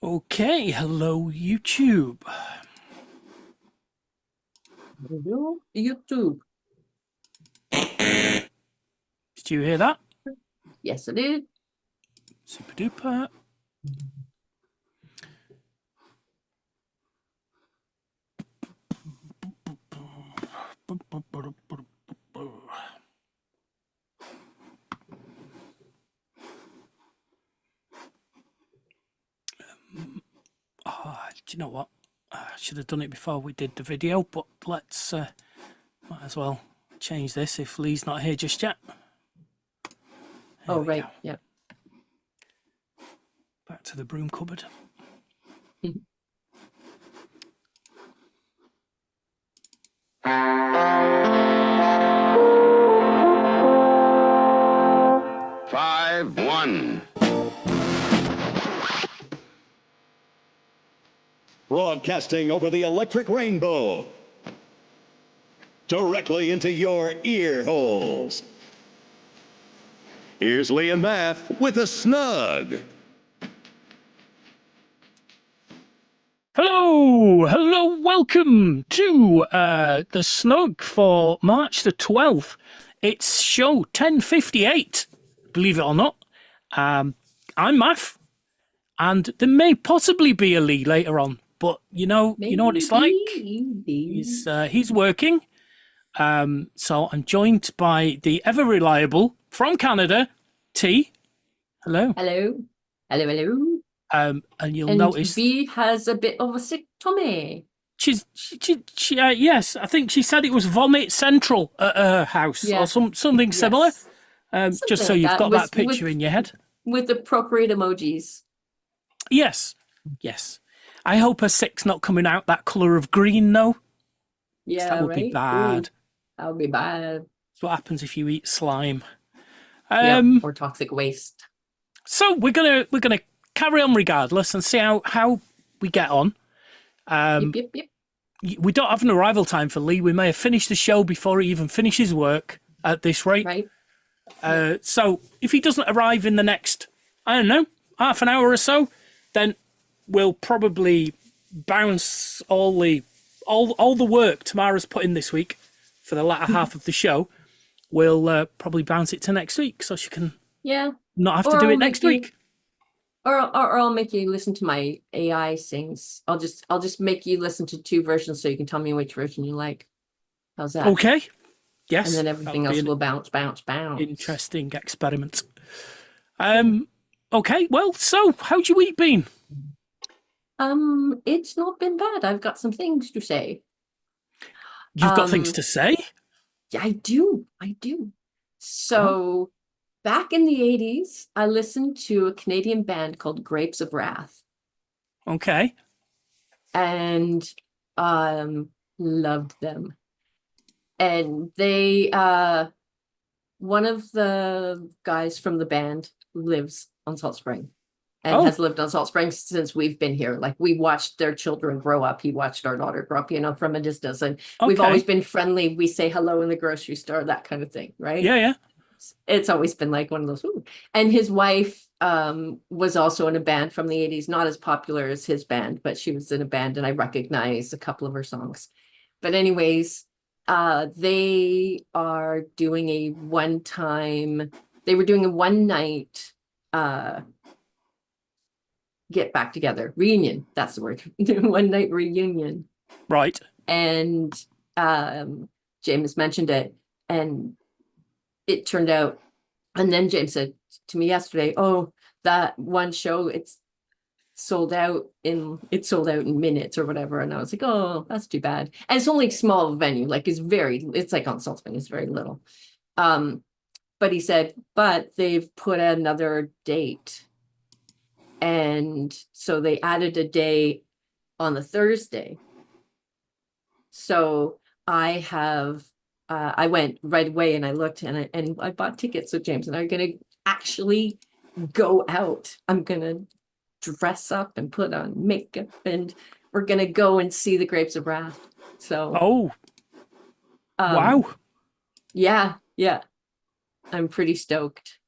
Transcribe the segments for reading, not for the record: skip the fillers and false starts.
Okay, hello YouTube. Hello, YouTube. Did you hear that? Yes, I did. Super duper. Do you know what? I should have done it before we did the video, but let's might as well change this if Lee's not here just yet. There Oh, we go. right. Yeah. Back to the broom cupboard. Mhm. 5-1. Broadcasting over the electric rainbow. Directly into your ear holes. Here's Lee and Math with a Snug. Hello, welcome to the Snug for March the 12th. It's show 1058, believe it or not. I'm Math, and there may possibly be a Lee later on, but you know what it's like. He's working, so I'm joined by the ever reliable from Canada, T. Hello. Hello. Hello. And you'll And notice V has a bit of a sick tummy. yes, I think she said it was vomit central at her house or Yeah. something similar. Yes. Just Something so like you've that got that picture in your head. with appropriate emojis. Yes. I hope her sick's not coming out that colour of green, though. Yeah, That would be right? bad. Ooh, that would be bad. That's what happens if you eat slime. Yep. Or toxic waste. So we're gonna carry on regardless and see how we get on. Yep. We don't have an arrival time for Lee. We may have finished the show before he even finishes work at this rate. Right? So if he doesn't arrive in the next, I don't know, half an hour or so, then we'll probably bounce all the work Tamara's put in this week for the latter half of the show. We'll probably bounce it to next week so she can Yeah. not have to Or do I'll it make next you- week. Or I'll make you listen to my AI sings. I'll just make you listen to two versions so you can tell me which version you like. How's that? Okay. Yes. And then everything else will bounce. Interesting experiment. Okay. Well, so how's your week been? It's not been bad. I've got some things to say. You've got things to say? Yeah, I do. So back in the 80s, I listened to a Canadian band called Grapes of Wrath Okay. and loved them. And they one of the guys from the band lives on Salt Spring and has lived on Salt Spring since we've been here. Like we watched their children grow up. He watched our daughter grow up, from a distance. And we've always been friendly. We say hello in the grocery store, that kind of thing, right? Yeah. It's always been like one of those. Ooh. And his wife was also in a band from the 80s, not as popular as his band, but she was in a band and I recognize a couple of her songs. But anyways, they are doing a one night get back together reunion. That's the word. One night reunion. Right. And James mentioned it and it turned out, and then James said to me yesterday, oh, that one show, it's sold out in minutes or whatever. And I was like, oh, that's too bad. And it's only a small venue, like it's like on Salt Spring, it's very little. But he said, but they've put another date. And so they added a day on the Thursday. So I went right away and I looked and I bought tickets with James and I'm going to actually go out. I'm going to dress up and put on makeup and we're going to go and see the Grapes of Wrath. So, wow. Yeah. I'm pretty stoked.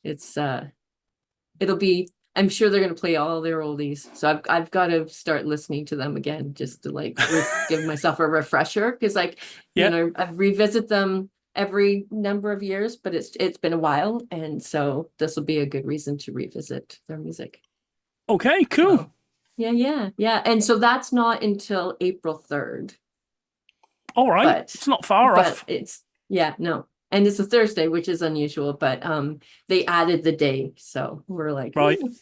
It's, it'll be I'm sure they're going to play all their oldies. So I've got to start listening to them again just to like give myself a refresher because like Yeah. I revisit them every number of years, but it's been a while, and so this will be a good reason to revisit their music. Okay, cool. So, yeah. And so that's not until April 3rd, All right. but It's not far off. it's no. And it's a Thursday, which is unusual, but they added the day, so we're like, Right. ooh.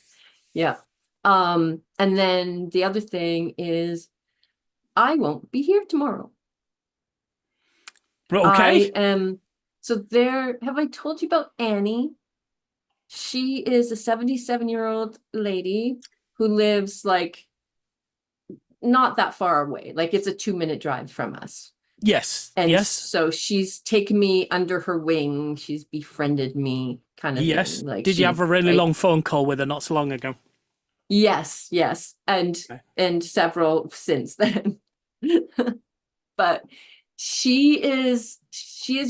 Yeah. And then the other thing is I won't be here tomorrow. Okay. So have I told you about Annie? She is a 77-year-old lady who lives like not that far away. Like it's a 2-minute drive from us. Yes. And Yes. so she's taken me under her wing. She's befriended me kind of Yes. thing. Like Did you have a really like, long phone call with her not so long ago? Yes. Okay. And several since then. But she is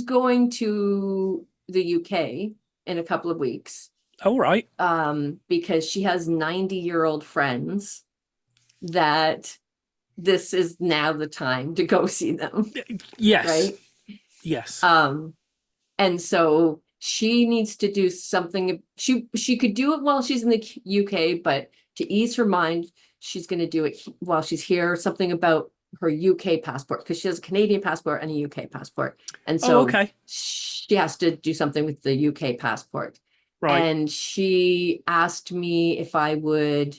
going to the UK in a couple of weeks. All right. Because she has 90-year-old friends that this is now the time to go see them. Yes. Right. Yes. And so she needs to do something. She could do it while she's in the UK, but to ease her mind, she's going to do it while she's here. Something about her UK passport, because she has a Canadian passport and a UK passport. And so okay. she has to do something with the UK passport. Right. And she asked me if I would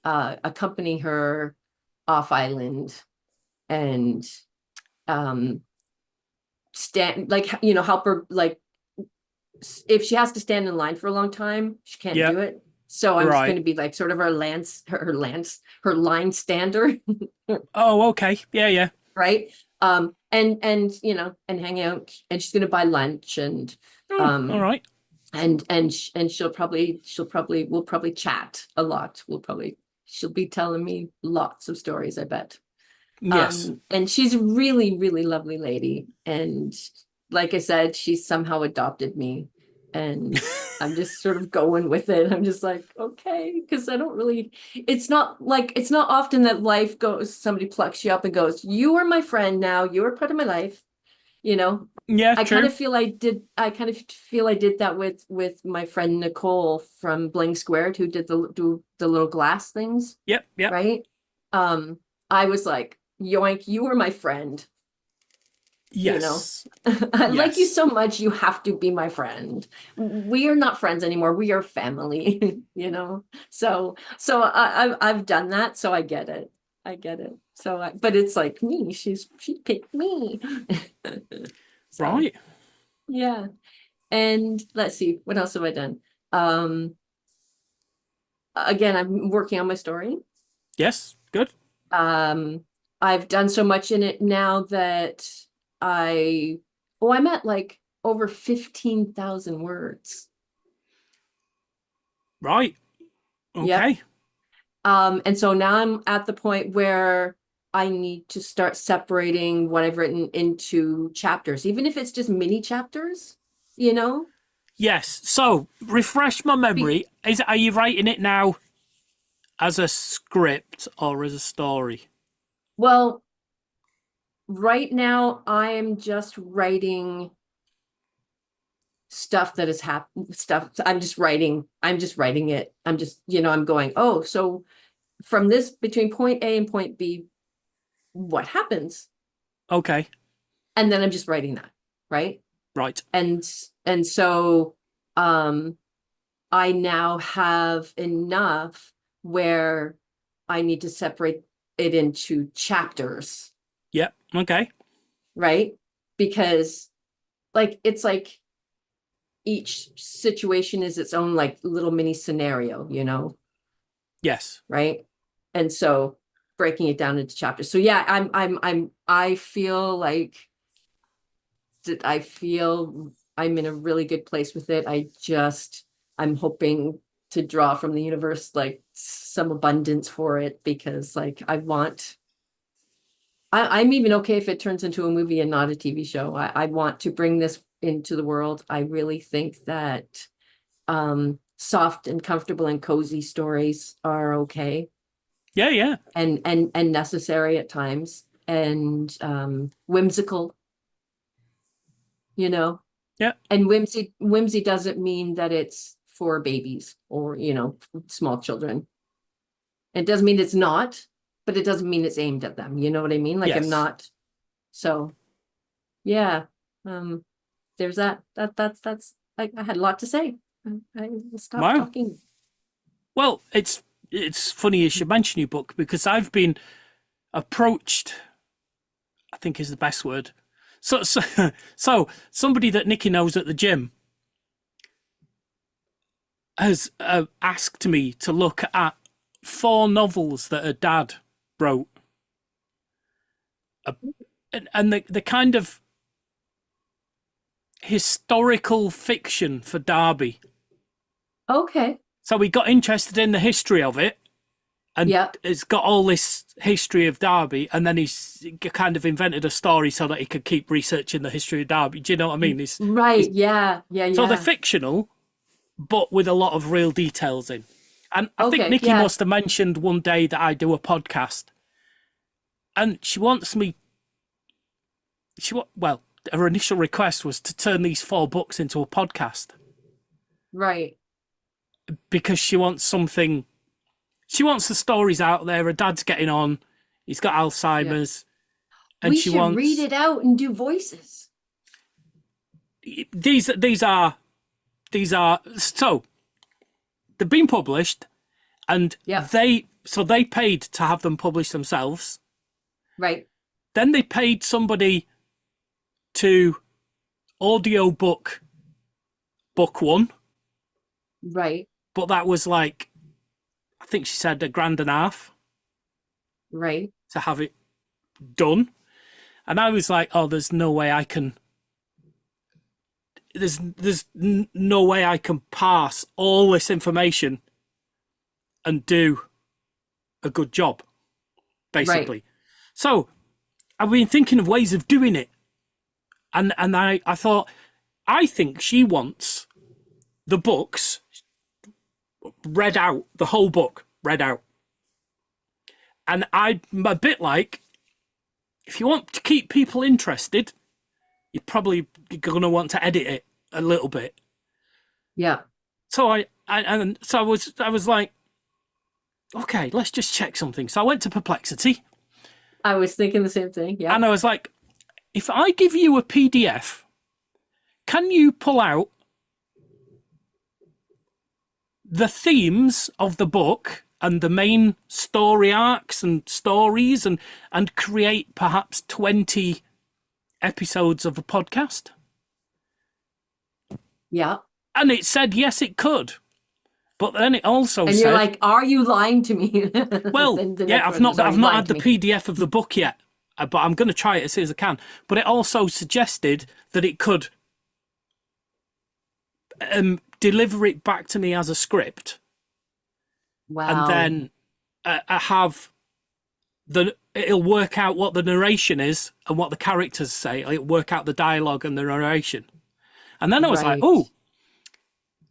accompany her off island and stand, like, help her, like, if she has to stand in line for a long time, she can't do it. So I'm just going to be like sort of her line stander. Oh, okay. Yeah. Right. And and hang out, and she's going to buy lunch and all right. and we'll probably chat a lot. She'll be telling me lots of stories, I bet. Yes. And she's a really, really lovely lady. And like I said, she somehow adopted me. And I'm just sort of going with it. I'm just like, okay, because I don't really, it's not often that life somebody plucks you up and goes, you are my friend now. You are part of my life. Yeah, I true. kind of feel I did that with my friend Nicole from Bling Squared, who did the little glass things. Yep. Right. I was like, yoink, you are my friend. Yes. I like you so much, you have to be my friend. We are not friends anymore, we are family. So I've done that, so I get it. So but it's like me, she picked me. So, right. yeah. And let's see, what else have I done? Again, I'm working on my story. Yes. Good. I've done so much in it now that I'm at like over 15,000 words. Right. Okay. Yep. And so now I'm at the point where I need to start separating what I've written into chapters, even if it's just mini chapters, Yes. So refresh my memory. Are you writing it now as a script or as a story? Well, right now I am just writing stuff that has happened. I'm just writing it. I'm just, I'm going, oh, so from this, between point A and point B, what happens? Okay. And then I'm just writing that, right? Right. And so I now have enough where I need to separate it into chapters. Yep. Okay. Right? Because it's like each situation is its own like little mini scenario, Yes. right? And so breaking it down into chapters. So yeah, I feel like I'm in a really good place with it. I'm hoping to draw from the universe like some abundance for it, because like I'm even okay if it turns into a movie and not a TV show. I want to bring this into the world. I really think that soft and comfortable and cozy stories are okay Yeah. and necessary at times, and whimsical, you know. Yeah. And whimsy doesn't mean that it's for babies or, small children. It doesn't mean it's not, but it doesn't mean it's aimed at them. You know what I mean? Like, Yes. I'm not. So yeah. There's that. That's I had a lot to say. I will stop Wow. talking. Well, it's funny you should mention your book, because I've been approached, I think is the best word. So somebody that Nikki knows at the gym has asked me to look at 4 novels that her dad wrote. And the kind of historical fiction for Derby. Okay. So we got interested in the history of it, and Yeah. it's got all this history of Derby, and then he's kind of invented a story so that he could keep researching the history of Derby. Do you know what I mean? Right. Yeah. So they're fictional, but with a lot of real details in. And I think Okay, Nikki yeah. must have mentioned one day that I do a podcast, and she wants me. Well, her initial request was to turn these 4 books into a podcast, Right. because she wants something. She wants the stories out there. Her dad's getting on. He's got Alzheimer's. And We she should wants. read it out and do voices. These are. So they've been published, and Yeah. they paid to have them published themselves. Right. Then they paid somebody to audiobook book 1, Right. but that was like, I think she said $1.50 Right. to have it done. And I was like, oh, there's no way I can. There's no way I can pass all this information and do a good job, basically. Right. So I've been thinking of ways of doing it. And I thought, I think she wants the books read out, the whole book read out. And I'm a bit like, if you want to keep people interested, you're probably going to want to edit it a little bit. Yeah. So I was like, okay, let's just check something. So I went to Perplexity, I was thinking the same thing. Yeah. and I was like, if I give you a PDF, can you pull out the themes of the book and the main story arcs and stories, and create perhaps 20 episodes of a podcast? Yeah. And it said yes, it could. But then it also And said, you're like, are you lying to me? well, Then the yeah, next I've word not was, "Are you lying had to the me?" PDF of the book yet, but I'm going to try it as soon as I can. But it also suggested that it could deliver it back to me as a script, Wow. and then have it'll work out what the narration is and what the characters say. It'll work out the dialogue and the narration. And then I was like, Right. oh,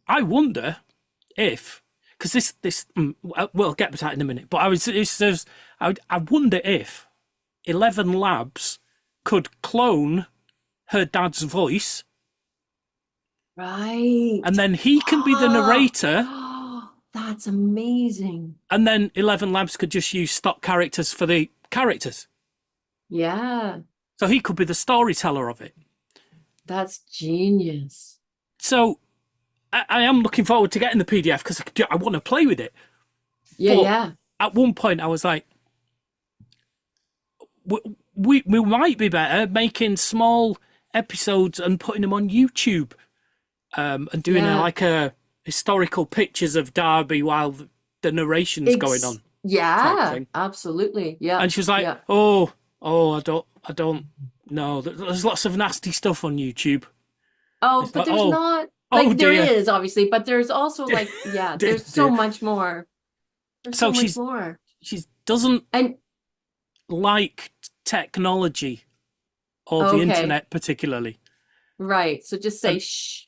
I wonder if, because we'll get to that in a minute, but I wonder if 11 Labs could clone her dad's voice, Right. and then he can be the narrator, That's amazing. and then 11 Labs could just use stock characters for the characters. Yeah. So he could be the storyteller of it. That's genius. So I am looking forward to getting the PDF, because I want to play with it. Yeah. But Yeah. at one point I was like, we might be better making small episodes and putting them on YouTube, and doing Yeah. a historical pictures of Derby while the narration's going on. Yeah. thing. Absolutely. Yeah. And she was like, yeah. oh, I don't know. There's lots of nasty stuff on YouTube. Oh, It's but like, there's oh, not. oh Like, there dear. is, obviously, but there's also like, yeah, Dear, there's so dear. much more. There's So so much she's- more. She doesn't And like technology or the Okay. internet particularly. right. So just say, And- shh.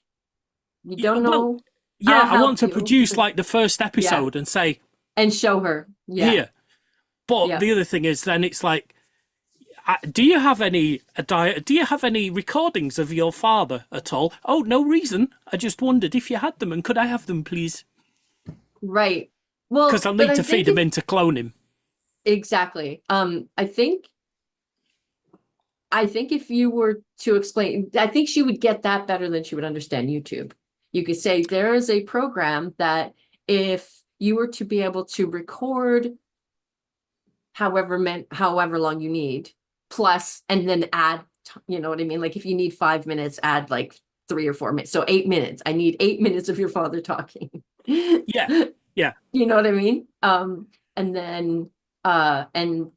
You Yeah, don't well, know. Yeah, I'll I want help to you. produce like the first episode and say, And show her. Yeah. here. But Yeah. the other thing is, then it's like, do you have any do you have any recordings of your father at all? Oh, no reason. I just wondered if you had them, and could I have them, please? Right. Well, Because I'll but need I to think feed him in to clone him. exactly. I think if you were to explain, I think she would get that better than she would understand YouTube. You could say there is a program that if you were to be able to record however long you need, plus, and then add, you know what I mean? Like if you need 5 minutes, add like 3 or 4 minutes. So 8 minutes. I need 8 minutes of your father talking. Yeah. Yeah. You know what I mean? And then and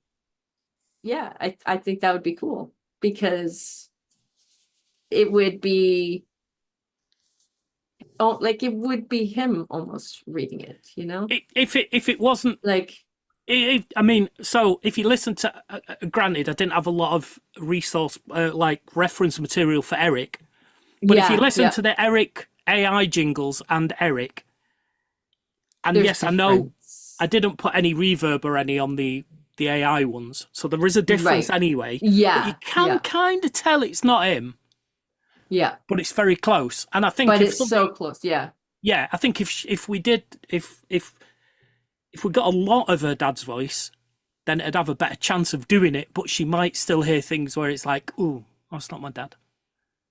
yeah, I think that would be cool because it would be like it would be him almost reading it, you know? If it wasn't Like I mean, so if you listen to, granted, I didn't have a lot of resource, like reference material for Eric, but if you listen to the Eric AI jingles and Eric, and there's yes, I know difference. I didn't put any reverb or any on the AI ones, so there is a difference Right. anyway. Yeah. But you can kind of tell it's not him, Yeah. but it's very close. And I think But if it's so close. Yeah. yeah, I think if we did, if we got a lot of her dad's voice, then it'd have a better chance of doing it. But she might still hear things where it's like, "Ooh, that's not my dad,"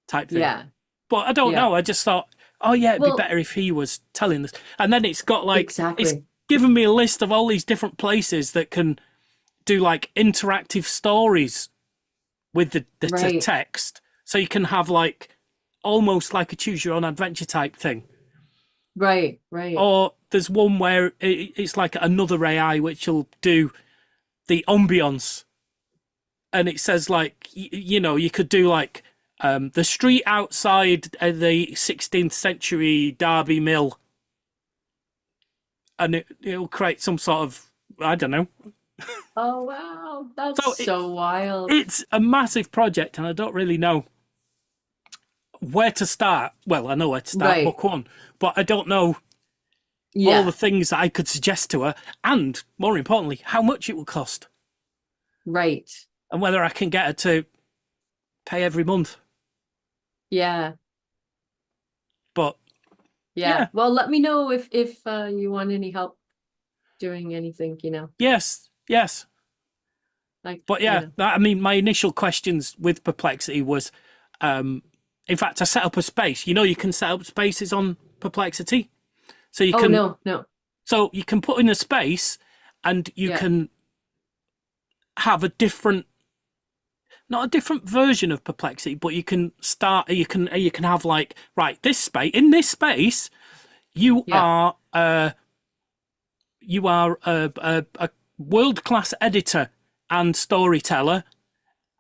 type thing. Yeah. But I don't know. I just thought, oh yeah, it'd be better if he was telling this. And then it's got like it's given me a list of all these different places that can do like interactive stories with the text, so you can have like almost like a choose your own adventure type thing. Right. Or there's one where it's like another AI which will do the ambience, and it says like you know, you could do like the street outside the 16th century Derby Mill, and it'll create some sort of, I don't know. Oh wow, that's so wild. It's a massive project, and I don't really know where to start. Well, I know where to start, book one, but I don't know all the things that I could suggest to her, and more importantly, how much it will cost. Right. And whether I can get her to pay every month. Yeah. But yeah. Well, let me know if you want any help doing anything, you know. Yes. Like, but yeah, I mean, my initial questions with Perplexity was, in fact, I set up a space. You know, you can set up spaces on Perplexity, so you can. No. So you can put in a space, and you can have a different, not a different version of Perplexity, but you can start. You can have like, right, this space, in this space, you are a world-class editor and storyteller,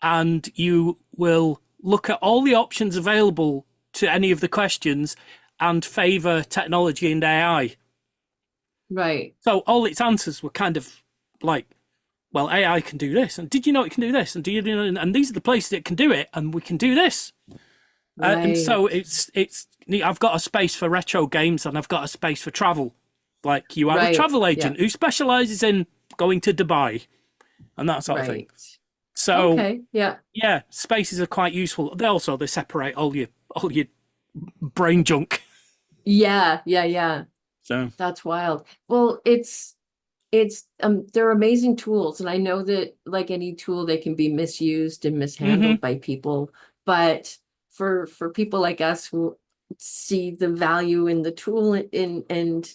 and you will look at all the options available to any of the questions and favor technology and AI. Right. So all its answers were kind of like, well, AI can do this, and did you know it can do this, and do you know, and these are the places it can do it, and we can do this. And so it's I've got a space for retro games, and I've got a space for travel. Like, you are a travel agent who specializes in going to Dubai and that sort of thing. So yeah, spaces are quite useful. They separate all your brain junk. Yeah. So that's wild. Well, it's they're amazing tools, and I know that like any tool, they can be misused and mishandled by people, but for people like us who see the value in the tool and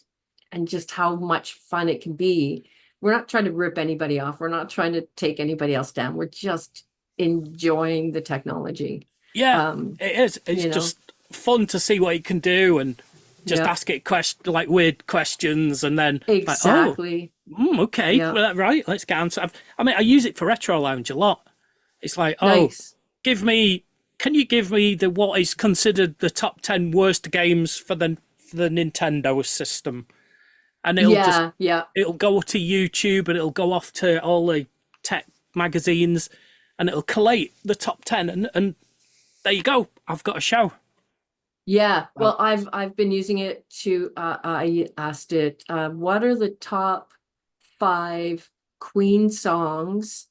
just how much fun it can be, we're not trying to rip anybody off. We're not trying to take anybody else down. We're just enjoying the technology. Yeah, it is. It's just fun to see what it can do, and just ask it like weird questions, and then exactly. Like, okay, well, right, let's get answer. I mean, I use it for Retro Lounge a lot. It's like, can you give me what is considered the top 10 worst games for the Nintendo system? And it'll it'll go to YouTube, and it'll go off to all the tech magazines, and it'll collate the top 10, and there you go. I've got a show. Yeah, well, I've been using it to, I asked it, what are the top 5 Queen songs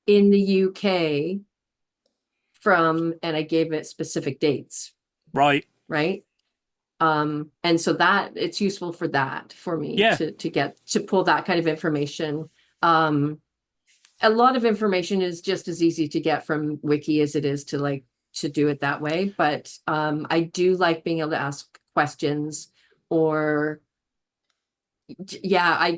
in the UK from, and I gave it specific dates, Right. right? And so that it's useful for that for me Yeah. to get to pull that kind of information. A lot of information is just as easy to get from Wiki as it is to like to do it that way. But I do like being able to ask questions or yeah, I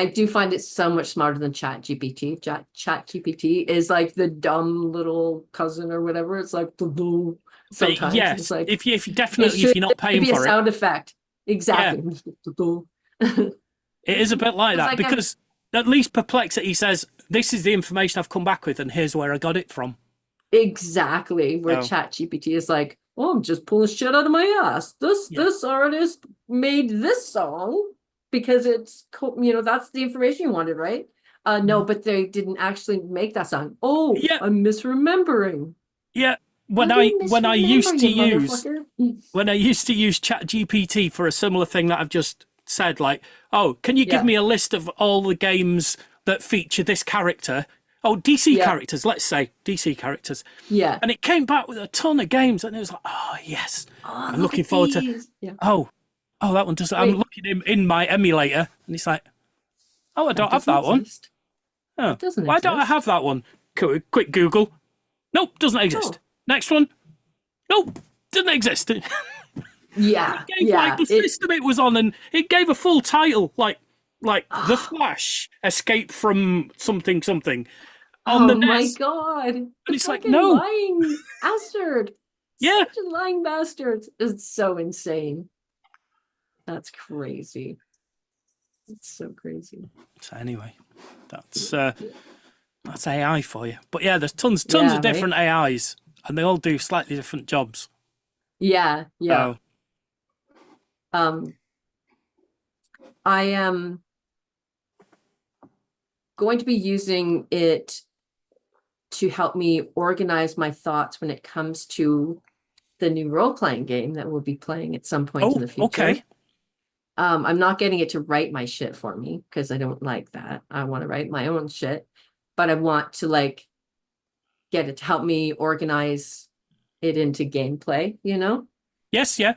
do find it so much smarter than Chat GPT. Chat GPT is like the dumb little cousin or whatever. It's like But sometimes it's yes, like if you it definitely, if should you're not paying be a for it, sound effect. yeah, Exactly. it is a bit like It's that like because at least Perplexity says, this is the information I've come back with and here's where I got it from. exactly where So, Chat GPT is like, oh, I'm just pulling shit out of my ass. yeah. This artist made this song because that's the information you wanted, right? No, but they didn't actually make that song. Oh, Yeah, I'm misremembering. yeah. How When do I you when I misremember, used to you use motherfucker? when I used to use ChatGPT for a similar thing that I've just said, like, oh, can you give Yeah, me a list of all the games that feature this character? Oh, DC yeah, characters, let's say DC characters. yeah. And it came back with a ton of games, and it was like, oh yes, Oh, I'm look looking at forward to. these. Yeah. Oh, oh, that one does. I'm Wait, looking in my emulator, and it's like, oh, I that don't have doesn't that one. exist. Oh, That doesn't why don't I have exist. that one? Quick Google. Nope, doesn't exist. Oh, Next one. Nope, doesn't exist. It yeah, gave like yeah. the system it was on, and it gave a full title, like The Oh, Flash, Escape from something something on oh the my NES, God. and The it's like, fucking no, lying bastard. yeah. Such a lying bastard. It's so insane. That's crazy. It's so crazy. So anyway, that's AI for you. But yeah, there's tons Yeah, of right? different AIs, and they all do slightly different jobs. Yeah, yeah. So Um, I am going to be using it to help me organize my thoughts when it comes to the new role-playing game that we'll be playing at some point in oh, the future. okay, I'm not getting it to write my shit for me because I don't like that. I want to write my own shit, but I want to like get it to help me organize it into gameplay, yes, yeah,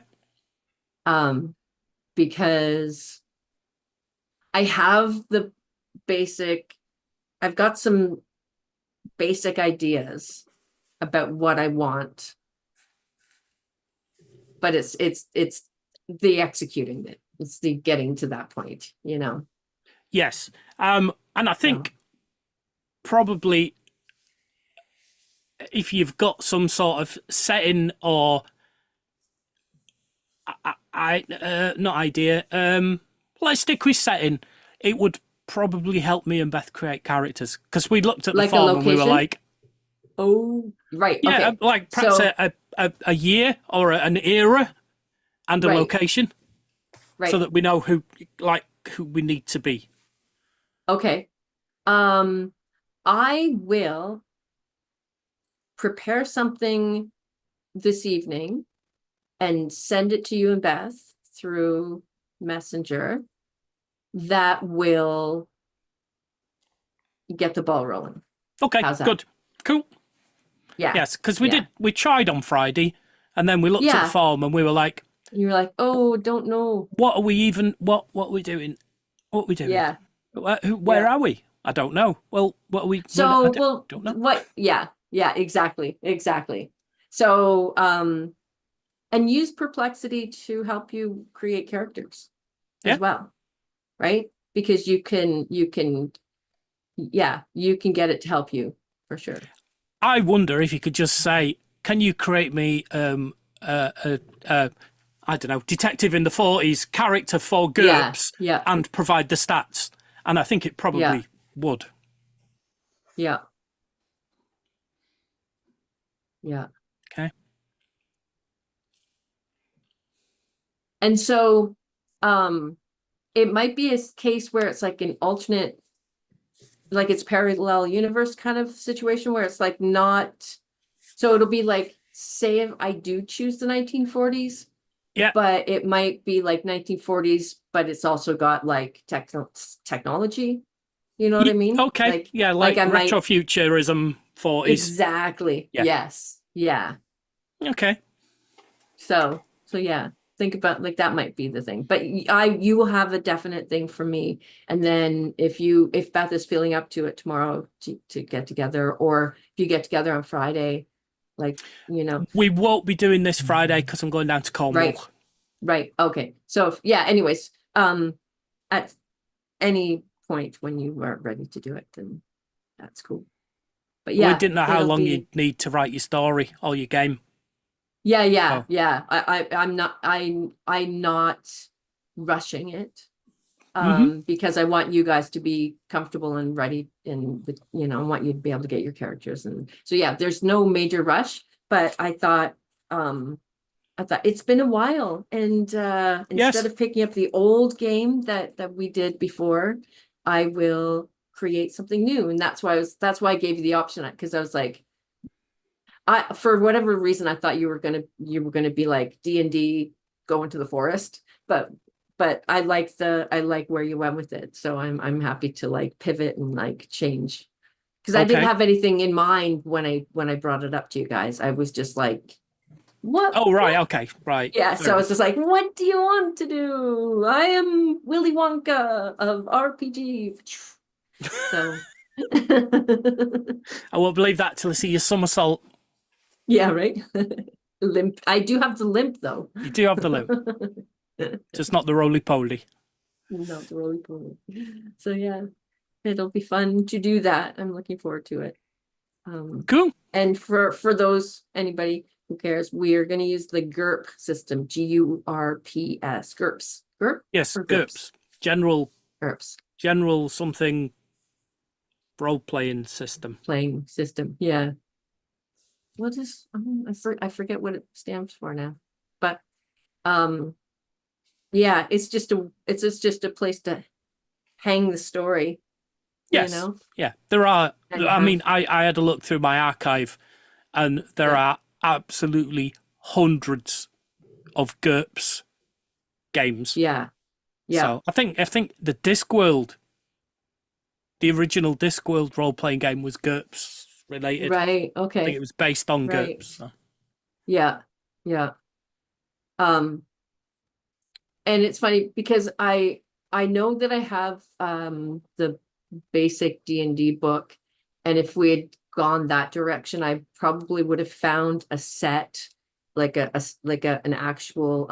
Um, because I have I've got some basic ideas about what I want, but it's the executing it. It's the getting to that point. yes. And I So think probably if you've got some sort of setting or not idea, let's stick with setting. It would probably help me and Beth create characters because we looked at the like a form and we were location. like, Oh, right. yeah, Okay. like perhaps So a year or an era and a right, location so right. that we know who we need to be. Okay. I will prepare something this evening and send it to you and Beth through Messenger that will get the ball rolling. Okay, How's that? good, cool. Yeah. Yes, because Yeah. we tried on Friday, and then we looked at the Yeah. form and we were like, You're like, oh, don't know. what are we even? What are we doing? What are we doing? Yeah. Where Yeah. are we? I don't know. Well, what are we? I So, well, don't know. yeah, exactly. So, and use Perplexity to help you create characters Yeah. as well, right? Because you can get it to help you for sure. I wonder if you could just say, "Can you create me I don't know, detective in the 40s character for Yeah, GURPS yeah, and provide the stats?" And I think it probably yeah, would. yeah, yeah. Okay. And so, it might be a case where it's like an alternate, like it's parallel universe kind of situation where it's like not, so it'll be like say if I do choose the 1940s. Yeah. But it might be like 1940s, but it's also got like technology. You know what I mean? Okay. Yeah, like like I might retrofuturism 40s. exactly. Yeah. Yes. Yeah. Okay. So yeah, think about like that might be the thing. But you will have a definite thing for me. And then if Beth is feeling up to it tomorrow to get together, or if you get together on Friday, like, We won't be doing this Friday because I'm going down to Cornwall. right. Okay. So yeah, anyways, at any point when you are ready to do it, then that's cool. But We yeah, didn't know how it'll long be you'd need to write your story or your game. yeah. Oh. I'm not rushing it. Mhm. Because I want you guys to be comfortable and ready, and I want you to be able to get your characters. And so yeah, there's no major rush, but I thought it's been a while, and Yes. instead of picking up the old game that we did before, I will create something new. And that's why I gave you the option, because I was like, for whatever reason, I thought you were gonna be like D&D, go into the forest, but I like where you went with it. So I'm happy to like pivot and like change, because I didn't Okay. have anything in mind when I brought it up to you guys. I was just like, what? Oh, right. Okay. Right. Yeah, Fair so I was enough. just like, what do you want to do? I am Willy Wonka of RPG. So I won't believe that till I see your somersault. yeah, right. Limp. I do have the limp though. You do have the limp, just not the roly poly. Not the roly poly. So yeah, it'll be fun to do that. I'm looking forward to it. Cool. And for those, anybody who cares, we are going to use the GURP system. GURPS. GURPS. GURP Yes. or GURPS. General GURPS. something role playing system. Playing system. Yeah. What is I forget what it stands for now. But yeah, it's just a place to hang the story. Yes. Yeah. There are. And I mean, I had a look through my archive, and there are absolutely hundreds of GURPS games. yeah. So I think the Discworld, the original Discworld role playing game, was GURPS related. Right. I think Okay. it was based on Right. GURPS. So. Yeah. Yeah. Um, and it's funny because I know that I have the basic D&D book, and if we had gone that direction, I probably would have found a set, like an actual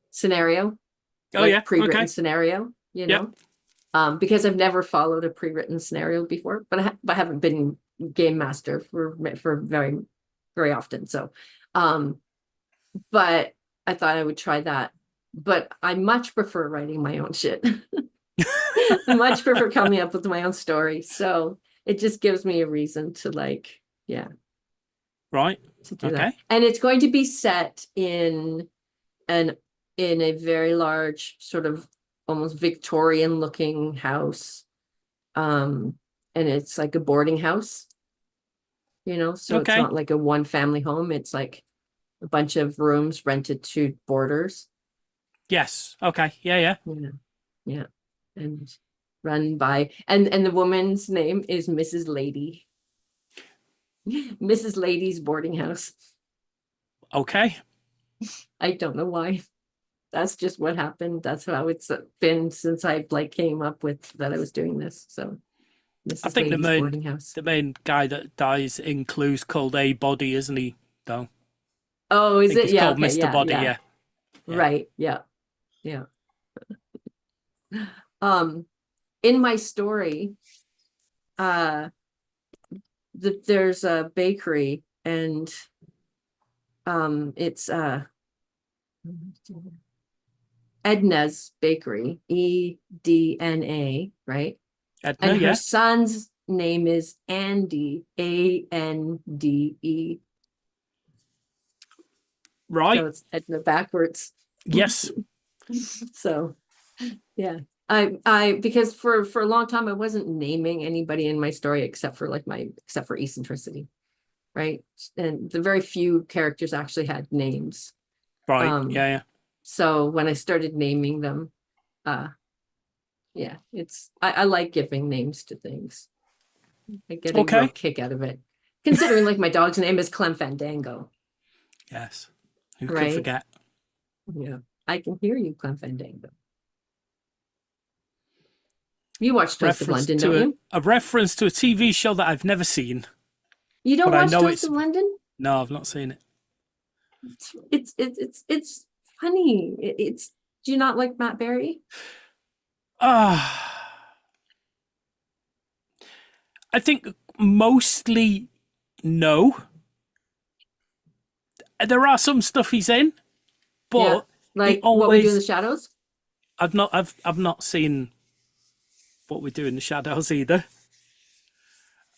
scenario, Oh like yeah. pre-written Okay. scenario, Yep. because I've never followed a pre-written scenario before, but I haven't been game master for very, very often. So, but I thought I would try that. But I much prefer writing my own shit. I much prefer coming up with my own story. So it just gives me a reason to like, yeah, Right. to do Okay. that. And it's going to be set in a very large, sort of almost Victorian looking house. And it's like a boarding house, so it's Okay. not like a one family home. It's like a bunch of rooms rented to boarders. Yes. Okay. Yeah. Yeah. And run by, and the woman's name is Mrs. Lady. Mrs. Lady's boarding house. Okay. I don't know why. That's just what happened. That's how it's been since I like came up with that I was doing this. So I Mrs. think Lady's boarding house. the main guy that dies in Clue's called A Body, isn't he? Though. Oh, I is think it? he's Yeah. called Okay. Mr. Body. Yeah. Right. Yeah. In my story, there's a bakery, and it's Edna's Bakery, Edna, right? Edna. And her Yeah. son's name is Andy, Ande. Right. So it's Edna backwards. Yes. So yeah. Because for a long time I wasn't naming anybody in my story except for eccentricity, right? And the very few characters actually had names. Right. Um, Yeah. So when I started naming them, yeah, I like giving names to things. I get a real Okay. kick out of it. Considering like my dog's name is Clem Fandango, Yes. Who could right? forget? Yeah. I can hear you, Clem Fandango. You watch Toast of Reference London, don't to you? a reference to a TV show that I've never seen, You don't but I watch know Toast it's. of London? No, I've not seen it. It's funny. Do you not like Matt Berry? Ah, I think mostly no. There are some stuff he's in, Yeah. but he Like What We Do in the always. Shadows? I've not seen What We Do in the Shadows either.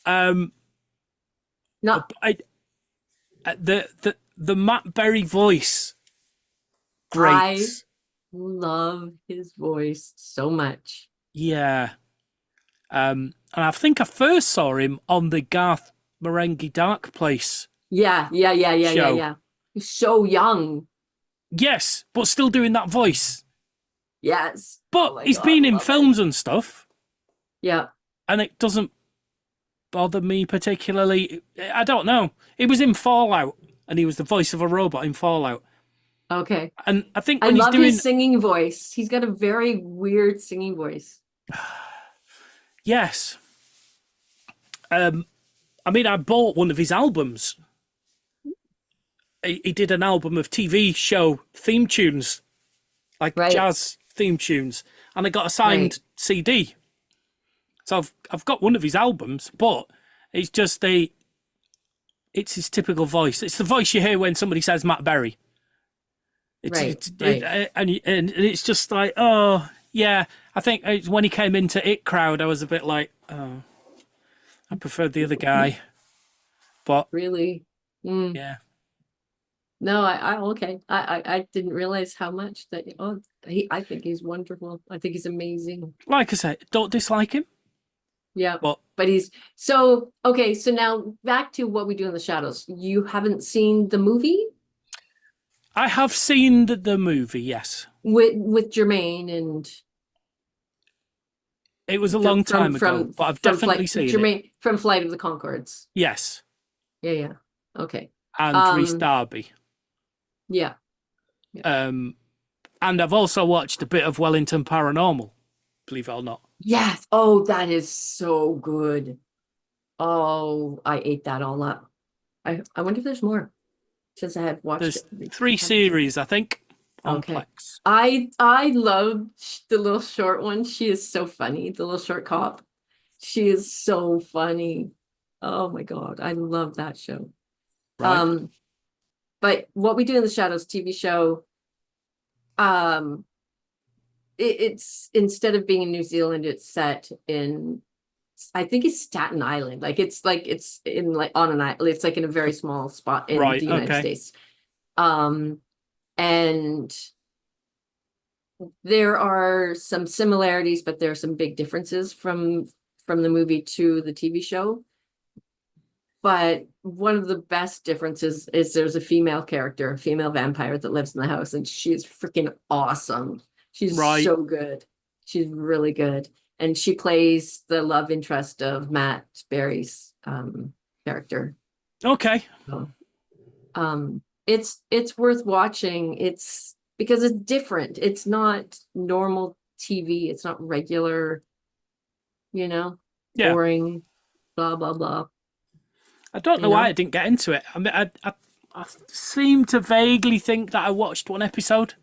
Um, No, I the Matt Berry voice I grates. love his voice so much. Yeah. And I think I first saw him on the Garth Marenghi Dark Place show. Yeah. He's so young. Yes, but still doing that voice. Yes. Oh But my he's God, been I in love it. films and stuff, Yeah. and it doesn't bother me particularly. I don't know. He was in Fallout, and he was the voice of a robot in Fallout. Okay. And I think I when he's love doing, his singing voice. He's got a very weird singing voice. yes, I mean, I bought one of his albums. He did an album of TV show theme tunes, like Right. jazz theme tunes, and I got a signed Right. CD. So I've got one of his albums, but it's just it's his typical voice. It's the voice you hear when somebody says Matt Berry. Right. And it's just like, oh yeah. I think it's when he came into It Crowd, I was a bit like, oh, I preferred the other guy, but Really? Mm. yeah. No, okay. I didn't realize how much that. Oh, I think he's wonderful. I think he's amazing. Like I said, don't dislike him, Yeah. but But he's so okay. So now back to What We Do in the Shadows. You haven't seen the movie I have seen the movie. Yes, with Jermaine and it was a long time ago, but I've definitely seen it. Jermaine from Flight of the Conchords. Yes, Yeah. Okay. and Rhys Darby. Yeah. And I've also watched a bit of Wellington Paranormal, believe it or not. Yes. Oh, that is so good. Oh, I ate that all up. I wonder if there's more since I have watched There's it. 3 series, I think, on Okay. Plex. I love the little short one. She is so funny. The little short cop. She is so funny. Oh my God. I love that show. Right. But What We Do in the Shadows TV show, it's instead of being in New Zealand, it's set in, I think it's Staten Island. Like it's in like on an island. It's like in a very small spot in Right, the United okay. States. And there are some similarities, but there are some big differences from the movie to the TV show. But one of the best differences is there's a female character, a female vampire that lives in the house, and she is freaking awesome. She's Right. so good. She's really good. And she plays the love interest of Matt Berry's character. Okay. So, it's worth watching. It's because it's different. It's not normal TV. It's not regular, Yeah. boring, blah, blah, blah. I don't know why I didn't get into it. I mean, I seem to vaguely think that I watched one episode,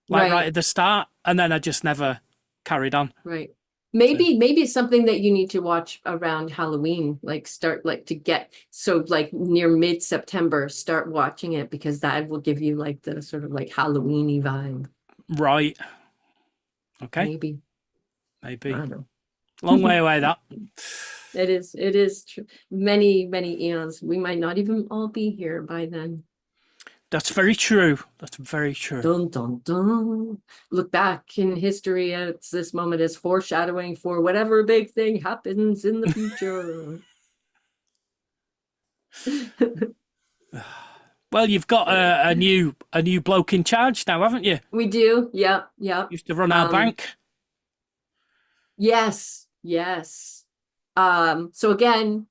like right at the start, and then I just never carried on. Right. Maybe it's something that you need to watch around Halloween, like start like to get so like near mid-September, start watching it because that will give you like the sort of like Halloween-y vibe. Right. Okay. Maybe. I don't know. Long way away, that. It is true. Many eons. We might not even all be here by then. That's very true. That's very true. Dun dun dun. Look back in history at this moment as foreshadowing for whatever big thing happens in the future. Well, you've got a new bloke in charge now, haven't you? We do. Yep. Yep. Used to run our bank. Yes. Yes. So again,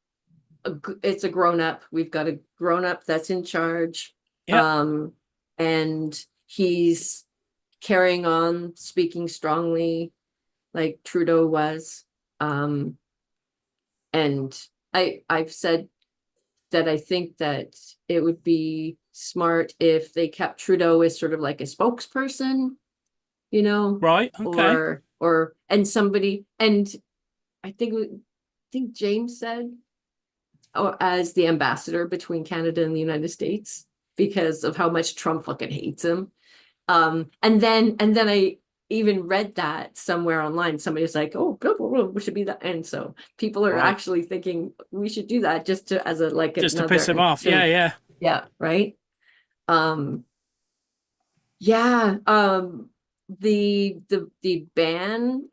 it's a grown up. We've got a grown up that's in charge. Yep. And he's carrying on, speaking strongly, like Trudeau was. And I've said that I think that it would be smart if they kept Trudeau as sort of like a spokesperson, you know, Right. Okay. or and somebody, and I think James said, or as the ambassador between Canada and the United States because of how much Trump fucking hates him. And then I even read that somewhere online. Somebody was like, "Oh, blah, blah, blah, we should be that." And so people are Right. actually thinking we should do that just to as a like Just to another piss him off. Yeah. Yeah. yeah, right. Yeah. The ban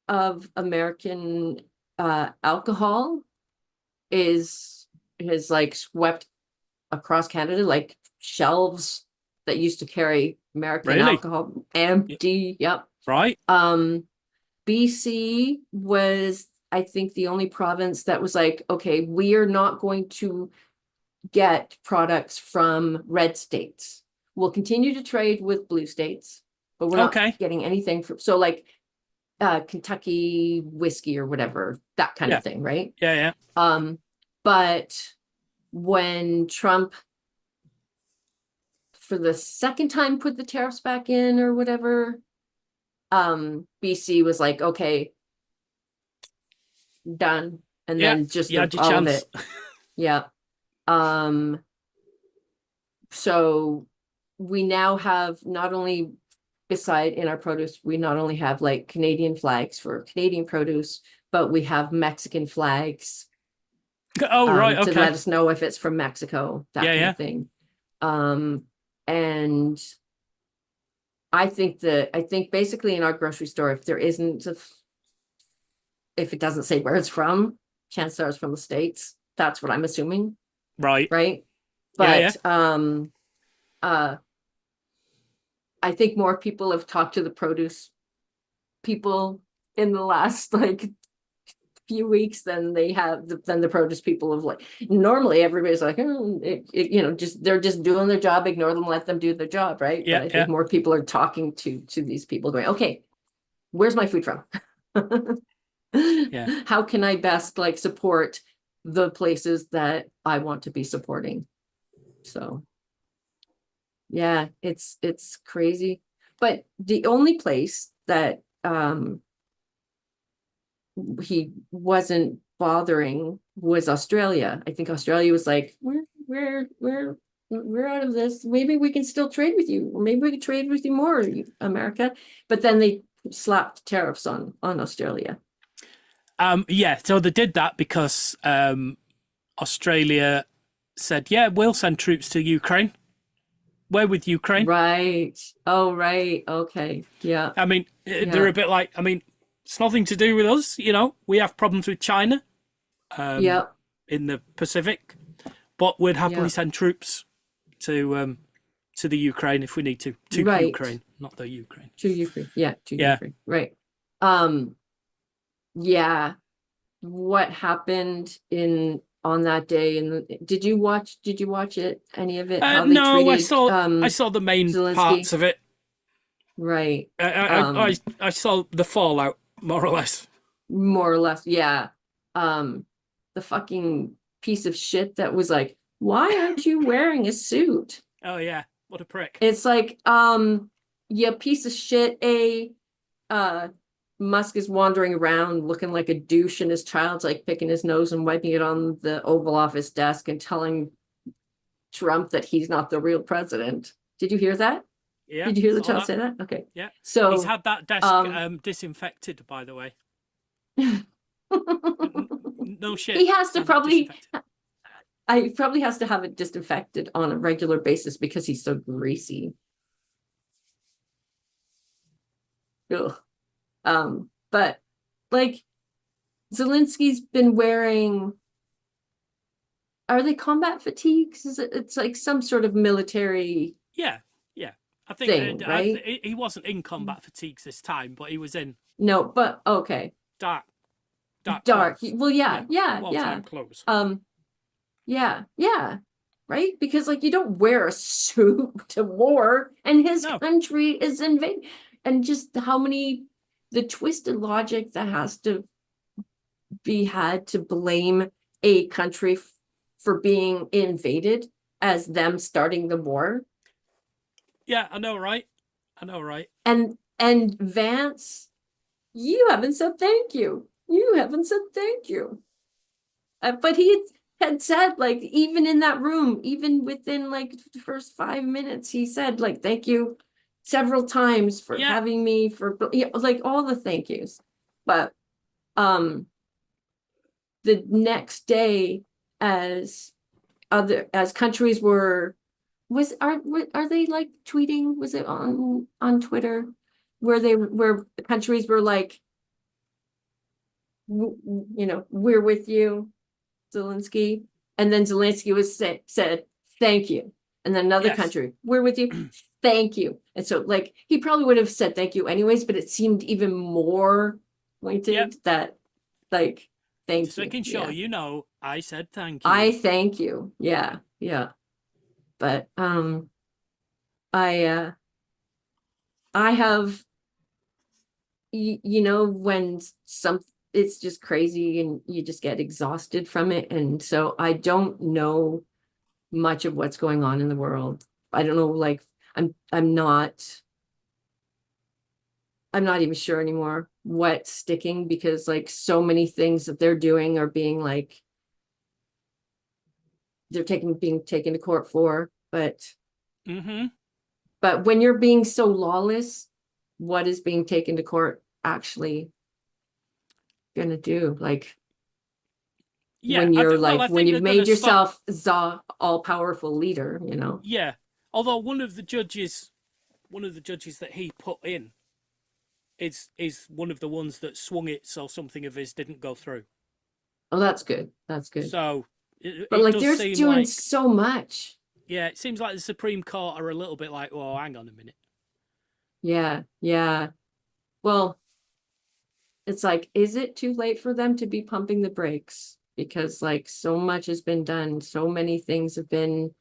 of American alcohol has like swept across Canada, like shelves that used to carry American Really? alcohol empty. Yep. Right. BC was, I think, the only province that was like, okay, we are not going to get products from red states. We'll continue to trade with blue states, but we're Okay. not getting anything from, so like Kentucky whiskey or whatever, that kind Yeah. of thing, right? Yeah. Yeah. But when Trump for the second time put the tariffs back in or whatever, BC was like, okay, done. And Yeah, then just you had your all of chance. it. Yeah. So we now have not only beside in our produce, we not only have like Canadian flags for Canadian produce, but we have Mexican flags Oh, right. to Okay. let us know if it's from Mexico, that Yeah, kind yeah. of thing. And I think basically in our grocery store, if there isn't if it doesn't say where it's from, chances are it's from the States. That's what I'm assuming, Right. right? Yeah, But I think more people have talked to the produce people in the last like few weeks than they have than the produce people of like normally everybody's like, oh, you know, just they're just doing their job, ignore them, let them do their job, right? Yeah, But I think more people are talking to these people going, okay, where's my food from? Yeah. How can I best like support the places that I want to be supporting? So yeah, it's crazy. But the only place that he wasn't bothering was Australia. I think Australia was like, we're out of this. Maybe we can still trade with you, or maybe we can trade with you more, America. But then they slapped tariffs on Australia. Yeah, so they did that because Australia said, yeah, we'll send troops to Ukraine. We're with Ukraine. Right. Oh, right. Okay. Yeah. I mean, they're a bit like, I mean, it's nothing to do with us, you know. We have problems with China in the Pacific, but we'd happily send troops to the Ukraine if we need to. To Ukraine, not the Ukraine. To Ukraine. Yeah, to Ukraine. Right. Yeah. What happened on that day? And did you watch it? Any of it? How they no, treated, I saw the main Zelensky? parts of it. Right. I saw the fallout, more or less. More or less, yeah. The fucking piece of shit that was like, why aren't you wearing a suit? Oh yeah, what a prick. It's like, yeah, piece of shit. Musk is wandering around looking like a douche, and his child's like picking his nose and wiping it on the Oval Office desk and telling Trump that he's not the real president. Did you hear that? Yeah. Did you hear the child say that? Okay. Yeah. So he's had that desk disinfected, by the way. No shit. He has to probably I probably has to have it disinfected on a regular basis because he's so greasy. Ugh. But like Zelensky's been wearing, are they combat fatigues? It's like some sort of military Yeah, yeah. I think thing, right? he wasn't in combat fatigues this time, but he was in No, but okay. dark Dark. clothes. Well, yeah, yeah, wartime yeah. clothes. Yeah, yeah. Right? Because like you don't wear a suit to war and his No. country is invaded. And just how many the twisted logic that has to be had to blame a country for being invaded as them starting the war. Yeah, I know, right? I know, right? And Vance, you haven't said thank you. You haven't said thank you. But he had said, like, even in that room, even within like the first 5 minutes, he said, like, thank you several times for Yeah. having me, for like all the thank yous. But the next day, as countries were are they like tweeting? Was it on Twitter where countries were like, we're with you, Zelensky, and then Zelensky said thank you, and then another Yes. country, we're with you, thank you, and so like he probably would have said thank you anyways, but it seemed even more pointed that like thank Just you. making sure Yeah. I said thank you. I thank you. Yeah, yeah. But I have when it's just crazy and you just get exhausted from it, and so I don't know much of what's going on in the world. I don't know, like I'm not even sure anymore what's sticking, because like so many things that they're doing are being like they're being taken to court for, but Mm-hmm. when you're being so lawless, what is being taken to court actually gonna do? Like Yeah, when you're I like when think they're you've gonna made stop. yourself the all-powerful leader, Yeah, although one of the judges that he put in is one of the ones that swung it so something of his didn't go through. Oh, that's good. That's good. So But it like does they're seem doing like, so much. yeah, it seems like the Supreme Court are a little bit like, well, hang on a minute. Yeah, yeah. Well, it's like, is it too late for them to be pumping the brakes? Because like so much has been done, so many things have been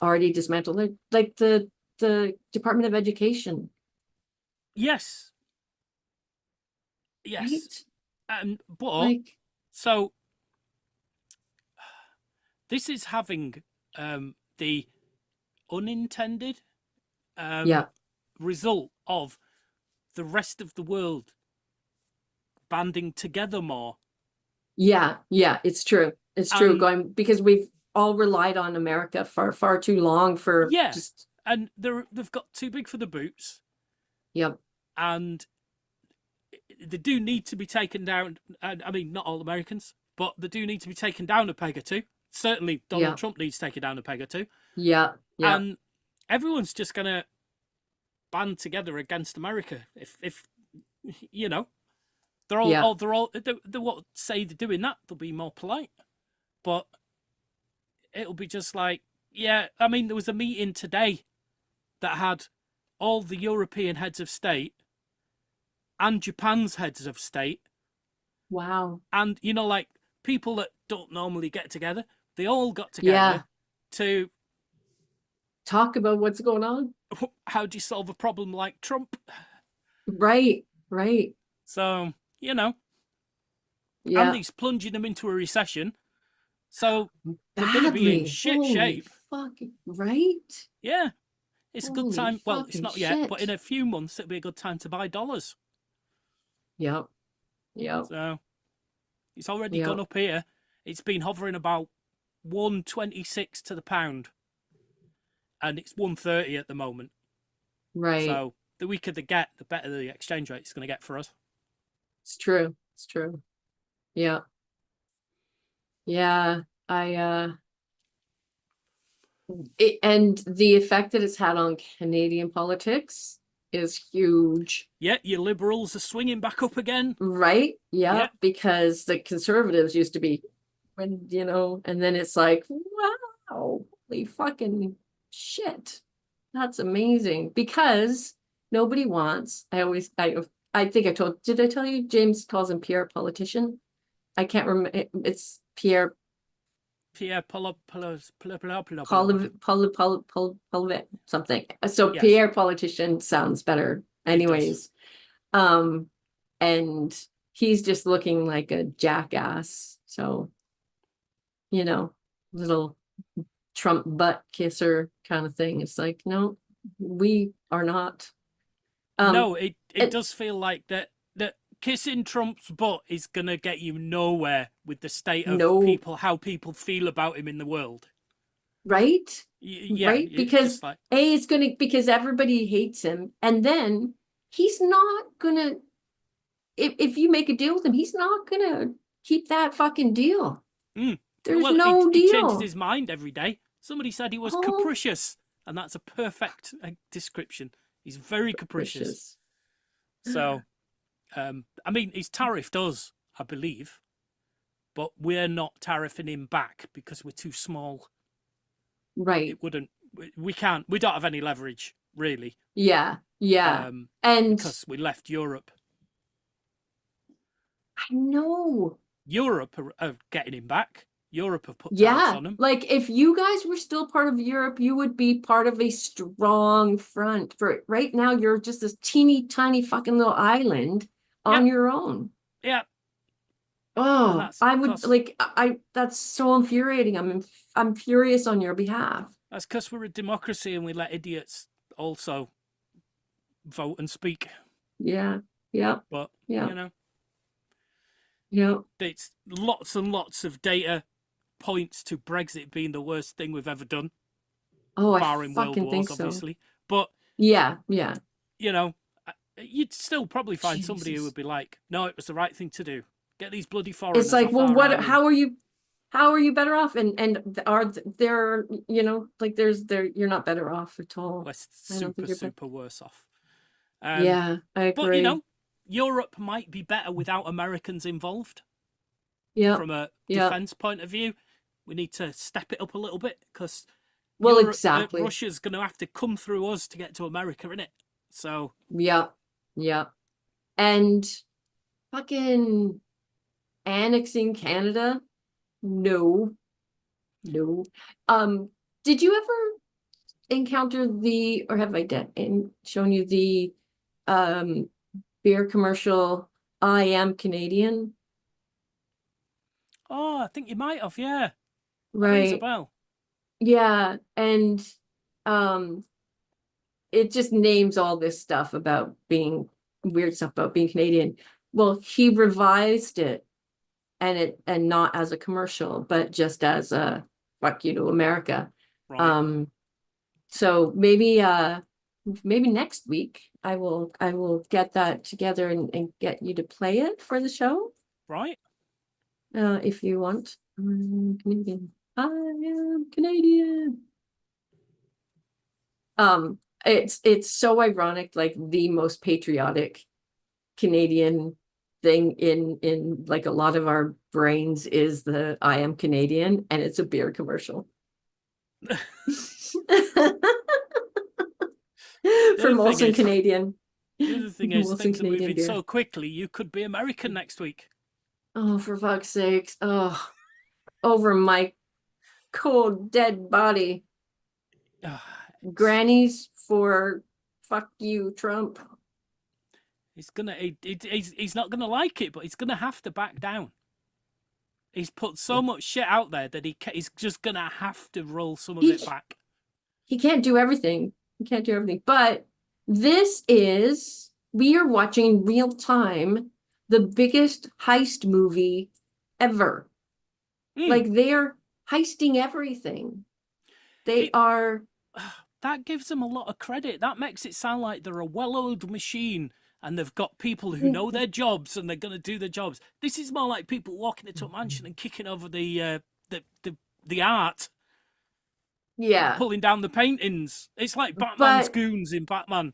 already dismantled. Like the Department of Education, Yes, yes, right? but Like, so this is having the unintended yeah, result of the rest of the world banding together more. yeah, it's true. It's true. And Going because we've all relied on America for far too long for yeah, just, and they've got too big for the boots, yep, and they do need to be taken down. I mean, not all Americans, but they do need to be taken down a peg or two. Certainly, Donald yeah, Trump needs taken down a peg or two, yeah, and everyone's just gonna band together against America. If you know, yeah. they won't say they're doing that. They'll be more polite, but it'll be just like, yeah. I mean, there was a meeting today that had all the European heads of state and Japan's heads of state, Wow. and like people that don't normally get together. They all got Yeah. together to Talk about what's going on. how do you solve a problem like Trump? Right, right. So and Yeah. he's plunging them into a recession. So they're going to be in Badly. shit Holy shape. fucking right. Yeah, it's a good Holy time. Well, it's fucking not yet, but in shit. a few months, it'll be a good time to buy dollars. Yep. Yep. So it's already Yep. gone up here. It's been hovering about 126 to the pound, and it's 130 at the moment. Right. So the weaker they get, the better the exchange rate is going to get for us. It's true. It's true. Yeah. Yeah. I And the effect that it's had on Canadian politics is huge, Yeah, your Liberals are swinging back up again. right? Yeah, Yeah. because the Conservatives used to be, when and then it's like, wow, holy fucking shit, that's amazing. Because nobody wants. I think did I tell you James calls him Pierre politician? I can't remember. It's Pierre Pierre something. So Yes. Pierre politician sounds better It does. anyways. And he's just looking like a jackass. So, little Trump butt kisser kind of thing. It's like, no, we are not. No, it it, does feel like that kissing Trump's butt is gonna get you nowhere with the state of no, people, how people feel about him in the world. right? Yeah, Right? it's Because just like because everybody hates him, and then he's not gonna if you make a deal with him, he's not gonna keep that fucking deal. There's well, he no changes deal. his mind every day. Somebody said he was Oh, capricious, and that's a perfect description. He's very capricious. precious. So, I mean, he's tariffed us, I believe, but we're not tariffing him back because we're too small. Right. It wouldn't. We can't. We don't have any leverage really. Yeah. Yeah. And Because we left Europe. I know. Europe are getting him back. Europe have put tariffs on him. Like if you guys were still part of Europe, you would be part of a strong front. For right now, you're just this teeny tiny fucking little island on your own. Yeah. Oh, I would like that's so infuriating. I'm furious on your behalf. That's because we're a democracy and we let idiots also vote and speak. Yeah. Yeah. But yeah. Yeah. It's lots and lots of data points to Brexit being the worst thing we've ever done. Oh, barring I World fucking Wars, think so. obviously. But yeah. you'd still probably find somebody who Jesus. would be like, "No, it was the right thing to do. Get these bloody foreigners It's like, off well, our what? island." How are you better off? And are there, like you're not better off at all. We're I don't think super worse off. Yeah, I agree. But Europe might be better without Americans involved. Yeah. From a defense point of view, we need to step it up a little bit because exactly. Russia's going to have to come through us to get to America, innit? So yeah, and fucking annexing Canada. No. Did you ever encounter or have I shown you the beer commercial I Am Canadian? Oh, I think you might have, yeah. Right. That rings a bell. Yeah, and it just names all this stuff about being weird stuff about being Canadian. Well, he revised it and not as a commercial, but just as a fuck you to America. Right. So maybe next week I will get that together and get you to play it for the show. Right. If you want. I'm Canadian. I am Canadian. It's so ironic, like the most patriotic Canadian thing in like a lot of our brains is the I Am Canadian, and it's a beer commercial. For Molson Canadian. The other thing is, things are moving so quickly, you could be American next week. Oh, for fuck's sakes. Oh, over my cold, dead body. Grannies for fuck you, Trump. He's not gonna like it, but he's gonna have to back down. He's put so much shit out there that he's just gonna have to roll some of it back. He can't do everything. But we are watching in real time the biggest heist movie ever. Like they're heisting everything. That gives them a lot of credit. That makes it sound like they're a well-oiled machine and they've got people who know their jobs and they're going to do their jobs. This is more like people walking into a mansion and kicking over the art. Yeah. pulling down the paintings. It's like Batman's But goons in Batman.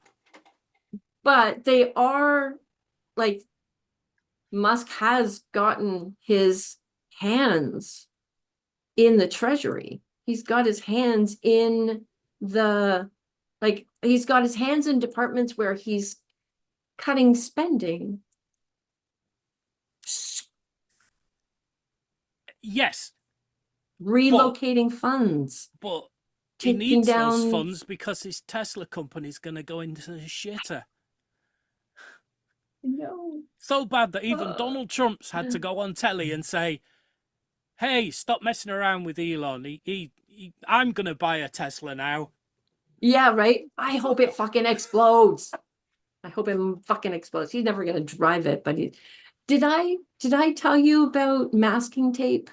they are like Musk has gotten his hands in the treasury. He's got his hands in the he's got his hands in departments where he's cutting spending. Yes, Relocating funds, but he taking needs those down funds because his Tesla company's going to go into the shitter. no. So bad that even Donald Trump's had to go on telly and say, "Hey, stop messing around with Elon. I'm going to buy a Tesla now." Yeah, right. I hope it fucking explodes. I hope it fucking explodes. He's never gonna drive it, but did I tell you about masking tape?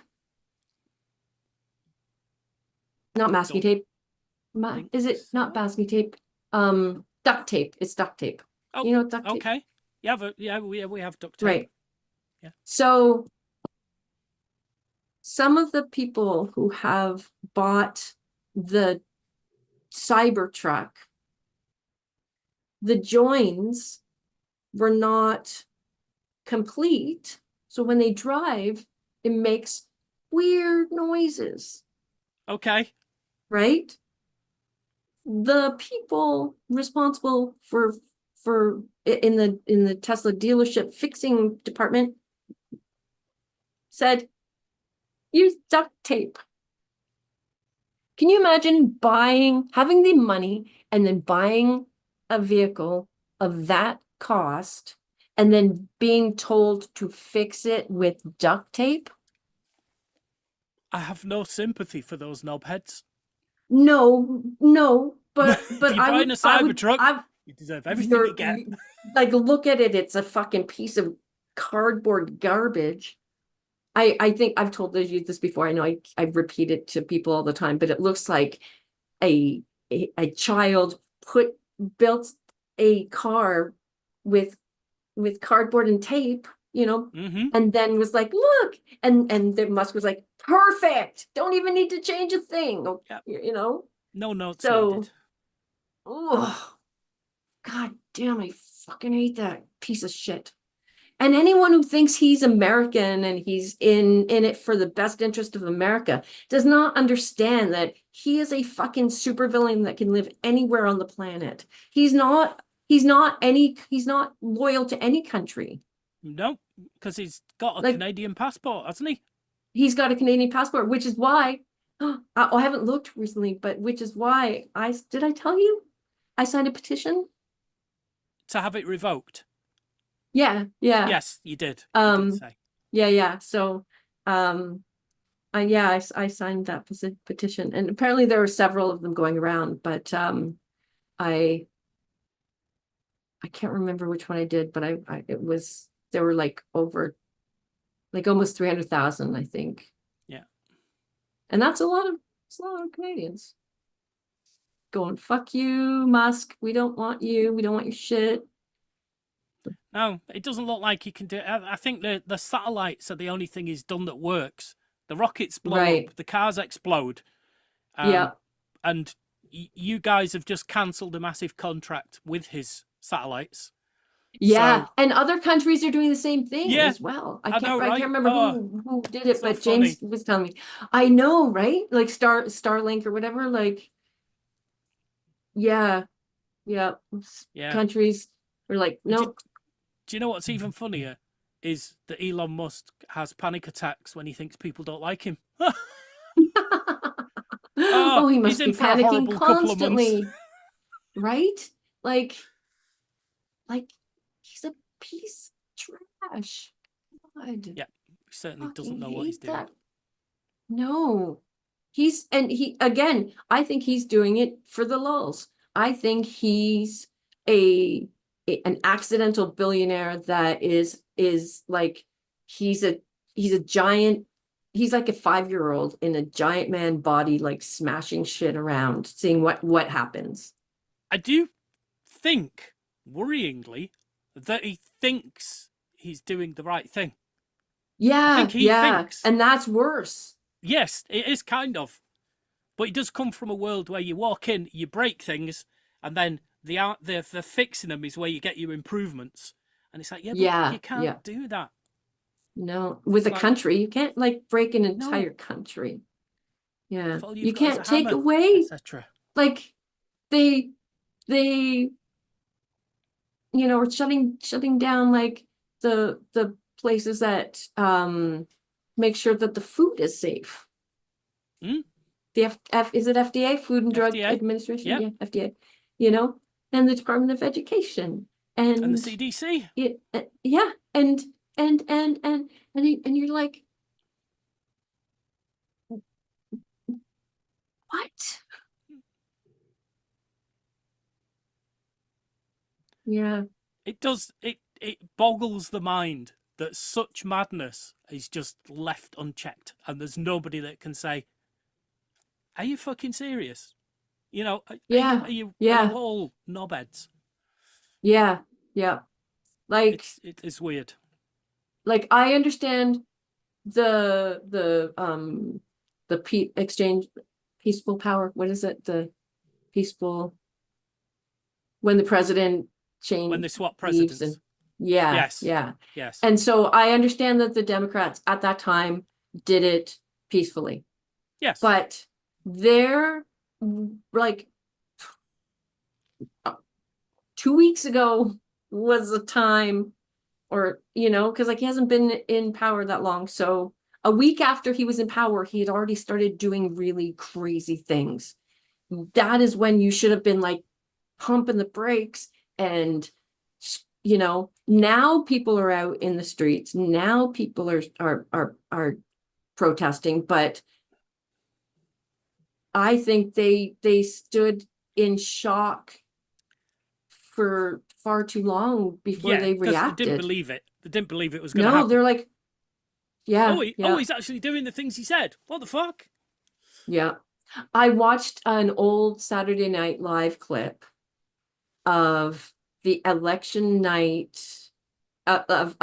Not masking Don't tape. think Is it not so. masking tape? Duct tape. It's duct tape. Oh, You know what duct tape? okay. We have duct tape. Right. Yeah. So some of the people who have bought the Cybertruck, the joins were not complete. So when they drive, it makes weird noises, Okay. right? The people responsible for in the Tesla dealership fixing department said, use duct tape. Can you imagine having the money and then buying a vehicle of that cost and then being told to fix it with duct tape? I have no sympathy for those knobheads. No, but If you're I buying would, a Cybertruck, I you deserve everything you get. like look at it. It's a fucking piece of cardboard garbage. I think I've told you this before. I know I repeat it to people all the time, but it looks like a child built a car with cardboard and tape, Mm-hmm. and then was like, look, and then Musk was like, perfect. Don't even need to change a thing. Yep. No notes So, needed. oh, God damn, I fucking hate that piece of shit. And anyone who thinks he's American and he's in it for the best interest of America does not understand that he is a fucking supervillain that can live anywhere on the planet. He's not loyal to any country. No, because he's got a Like, Canadian passport, hasn't he? he's got a Canadian passport, which is why I haven't looked recently, but which is why I tell you I signed a petition? To have it revoked. Yeah. Yes, you did. You did say. Yeah. So, I signed that petition, and apparently there were several of them going around, but I can't remember which one I did, but there were like over like almost 300,000, I think. Yeah. And that's a lot of Canadians going, fuck you, Musk. We don't want you. We don't want your shit. No, it doesn't look like he can do it. I think the satellites are the only thing he's done that works. The rockets blow Right. up, the cars explode. Yeah. And you guys have just cancelled a massive contract with his satellites. Yeah, So, and other countries are doing the same thing yeah, as well. I know, right? I can't remember who did it, so but James funny. was telling me. I know, right? Like Starlink or whatever. Like, yeah, Yeah. countries are like, no. Do you know what's even funnier? Is that Elon Musk has panic attacks when he thinks people don't like him. Oh, he must he's be in for a panicking horrible couple of months. constantly, right? Like he's a piece of trash. God. Yeah, he certainly doesn't Fucking know what he's hate doing. that. No, again, I think he's doing it for the lulz. I think he's an accidental billionaire that is like, he's a giant, he's like a 5-year-old in a giant man body, like smashing shit around, seeing what happens. I do think, worryingly, that he thinks he's doing the right thing. I Yeah, think he thinks. and that's worse. Yes, it is kind of. But it does come from a world where you walk in, you break things, and then the fixing them is where you get your improvements. And it's like, yeah, but Yeah, you can't yeah. do that. No, with a It's like, country, you can't like break an no, entire country. Yeah, if all you you've got is a can't take hammer, away, etc. like they are shutting down like the places that make sure that the food is safe. Hmm? The is it FDA, Food and Drug FDA, Administration? yeah, Yeah, FDA. And the Department of Education and the and CDC. yeah, and you're like, what? Yeah. It does. It boggles the mind that such madness is just left unchecked, and there's nobody that can say, "Are you fucking serious?" You know, are you Yeah. are you are you Yeah. all knobheads? Yeah. Yeah. Like It's weird. I understand the exchange, peaceful power. What is it? The peaceful, when the president When change they swap leaves, and presidents. yeah, Yes, yeah. yes, And so I understand that the Democrats at that time did it peacefully, yes. but they're like 2 weeks ago was a time, or because like he hasn't been in power that long. So a week after he was in power, he had already started doing really crazy things. That is when you should have been like pumping the brakes. And now people are out in the streets. Now people are protesting, but I think they stood in shock for far too long before Yeah, they because they didn't reacted. believe it. They didn't believe it was going to No, happen. they're like, yeah, yeah, He's actually doing the things he said. What the fuck? yeah. I watched an old Saturday Night Live clip of the election night of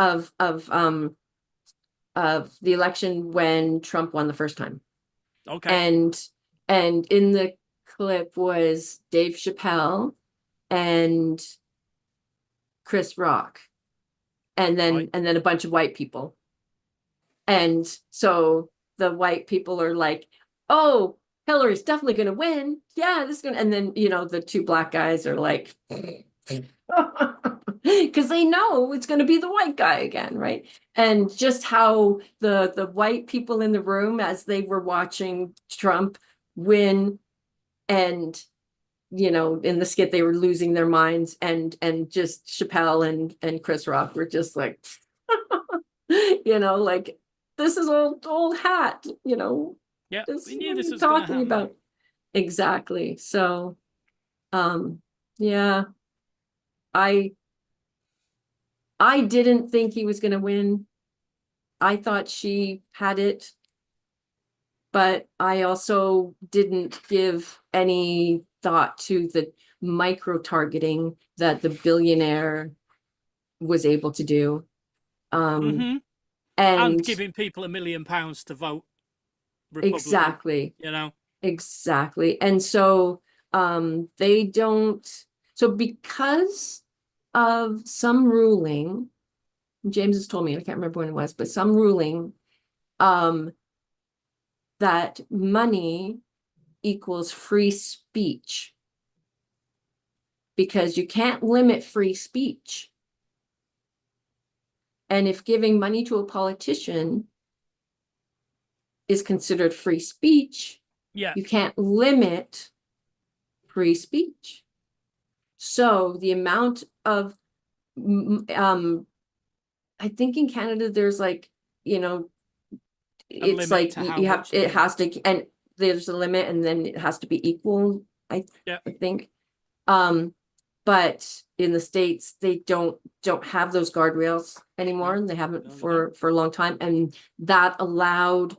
the election when Trump won the first time. Okay, And in the clip was Dave Chappelle and Chris Rock, and right. then a bunch of white people. And so the white people are like, oh, Hillary's definitely going to win. Yeah, this is going to, and then, the two black guys are like, because they know it's going to be the white guy again, right? And just how the white people in the room, as they were watching Trump win, and in the skit they were losing their minds, and just Chappelle and Chris Rock were just like, like, this is old hat, Yeah, this we is knew what are this you was going to talking happen. about? Exactly. So yeah, I didn't think he was going to win. I thought she had it, but I also didn't give any thought to the micro targeting that the billionaire was able to do. Mm-hmm. And And giving people £1 million to vote Republican. exactly, You know. exactly. And so they don't, so because of some ruling, James has told me, I can't remember when it was, but some ruling, that money equals free speech, because you can't limit free speech. And if giving money to a politician is considered free speech, Yeah. you can't limit free speech. So the amount of, I think in Canada, there's like, A it's limit like to how you have, much they it can. has to, and there's a limit, and then it has to be equal, Yeah. I think. But in the States, they don't have those guardrails anymore, No, and they haven't no, they for don't. a long time. And that allowed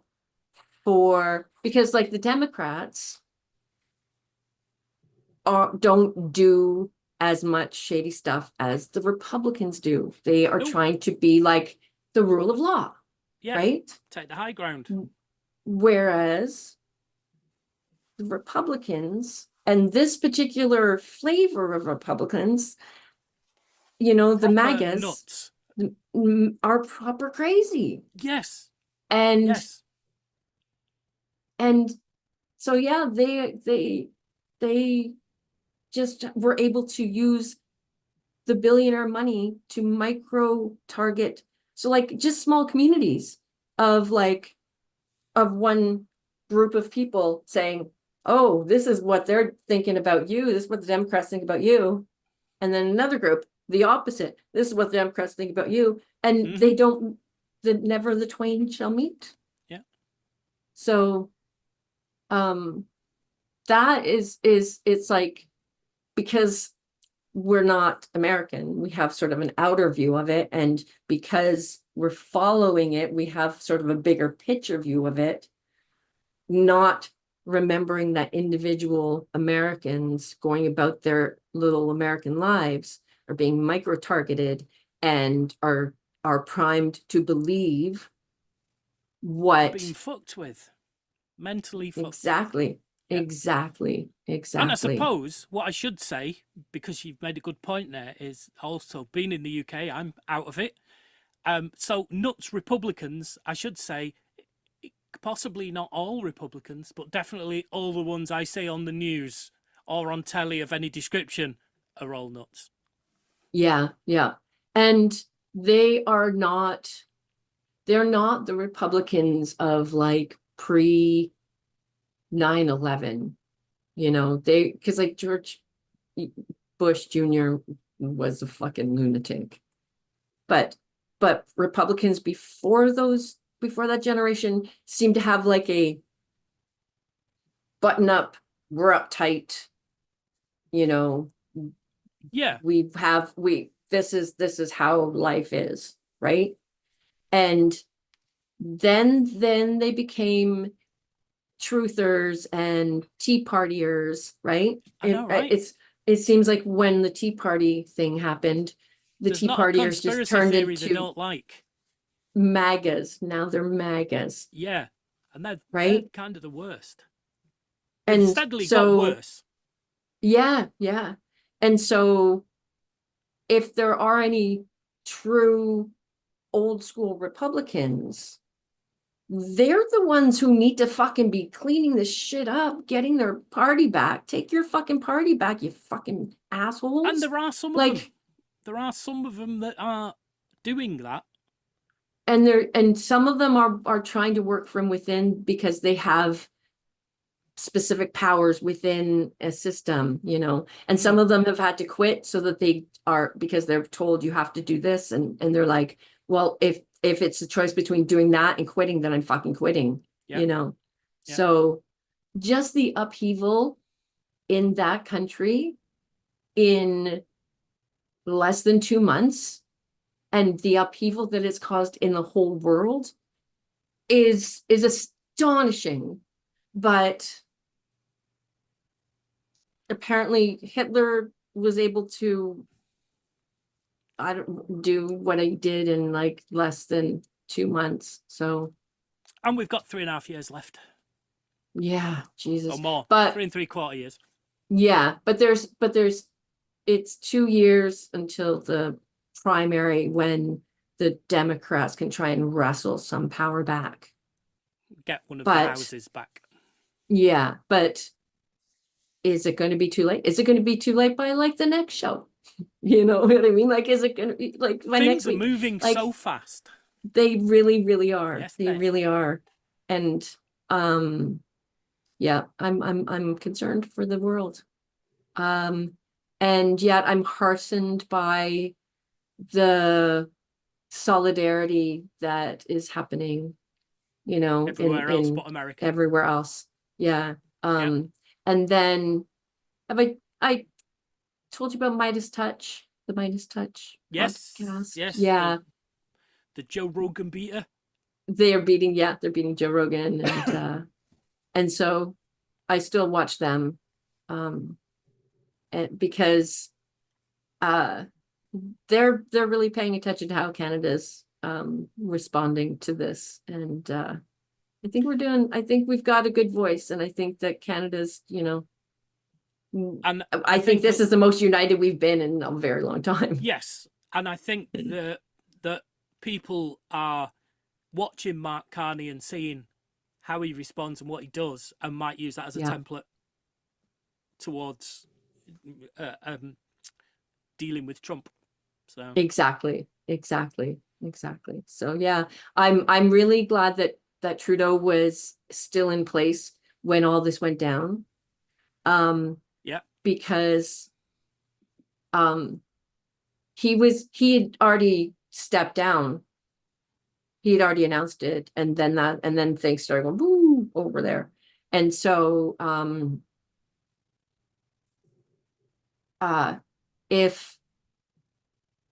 for, because like the Democrats don't do as much shady stuff as the Republicans do. They are No. trying to be like the rule of law, Yeah. right? Take the high ground. Whereas the Republicans and this particular flavor of Republicans, the Proper MAGAs nuts. are proper crazy. Yes. And Yes. and so yeah, they just were able to use the billionaire money to micro target. So like just small communities of one group of people saying, oh, this is what they're thinking about you. This is what the Democrats think about you. And then another group, the opposite. This is what the Democrats think about you. And they don't, never the twain shall meet. Yeah. So that is it's like, because we're not American, we have sort of an outer view of it. And because we're following it, we have sort of a bigger picture view of it, not remembering that individual Americans going about their little American lives are being micro-targeted and are primed to believe what Being fucked with. Mentally fucked exactly with. Yeah. exactly And I suppose what I should say, because you've made a good point there, is also being in the UK, I'm out of it. So nuts Republicans, I should say, possibly not all Republicans, but definitely all the ones I see on the news or on telly of any description are all nuts. Yeah, yeah. And they are not, they're not the Republicans of like pre 9/11, because like George Bush Jr. was a fucking lunatic. But Republicans before that generation seem to have like a button up, we're uptight, Yeah. this is how life is, right? And then they became truthers and Tea Partiers, right? I know, right? It seems like when the Tea Party thing happened, the There's Tea not a Partiers just conspiracy turned theory they into don't like. MAGAs. Now they're MAGAs, Yeah. And they're right? kind of the worst. They've And steadily got so, worse. yeah. And so if there are any true old school Republicans, they're the ones who need to fucking be cleaning this shit up, getting their party back. Take your fucking party back, you fucking assholes. And there are some of them. There are some of them that are doing that. And some of them are trying to work from within because they have specific powers within a system, and some of them have had to quit so that they are, because they're told you have to do this, and they're like, well, if it's a choice between doing that and quitting, then I'm fucking quitting. Yeah. So just the upheaval in that country in less than 2 months, and the upheaval that it's caused in the whole world is astonishing. But apparently Hitler was able to do what he did in like less than 2 months. So, and we've got 3.5 years left. Yeah, Jesus. Or more. But 3 3/4 years. Yeah, but there's it's 2 years until the primary, when the Democrats can try and wrestle some power back. Get one of the houses back. Yeah, but is it going to be too late? Is it going to be too late by like the next show? You know what I mean? Like, is it going to be like by next week? Things are moving so fast. They really, really are. Yes, they really are. And yeah, I'm concerned for the world. And yet I'm heartened by the solidarity that is happening, everywhere else but America. Everywhere else. Yeah. And then have I told you about Midas Touch, the Midas Touch podcast? Yes. Yeah. The Joe Rogan beater. They're beating Joe Rogan, and and so I still watch them, and because they're really paying attention to how Canada's responding to this, and I think we've got a good voice, and I think that Canada's, And I think this is the most united we've been in a very long time. yes, and I think that people are watching Mark Carney and seeing how he responds and what he does, and might use that as a template towards dealing with Trump. So Exactly. So yeah, I'm really glad that Trudeau was still in place when all this went down. Yeah. Because he had already stepped down. He had already announced it, and then things started going boom over there. And so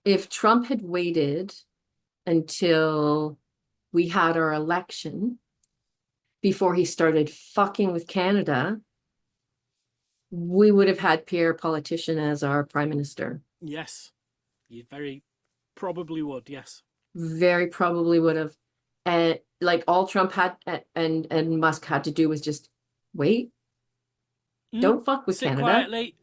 if Trump had waited until we had our election before he started fucking with Canada, we would have had Pierre Politician as our prime minister. Yes, you very probably would. Yes, very probably would have. And like all Trump had and Musk had to do was just wait. Don't fuck with sit Canada. quietly.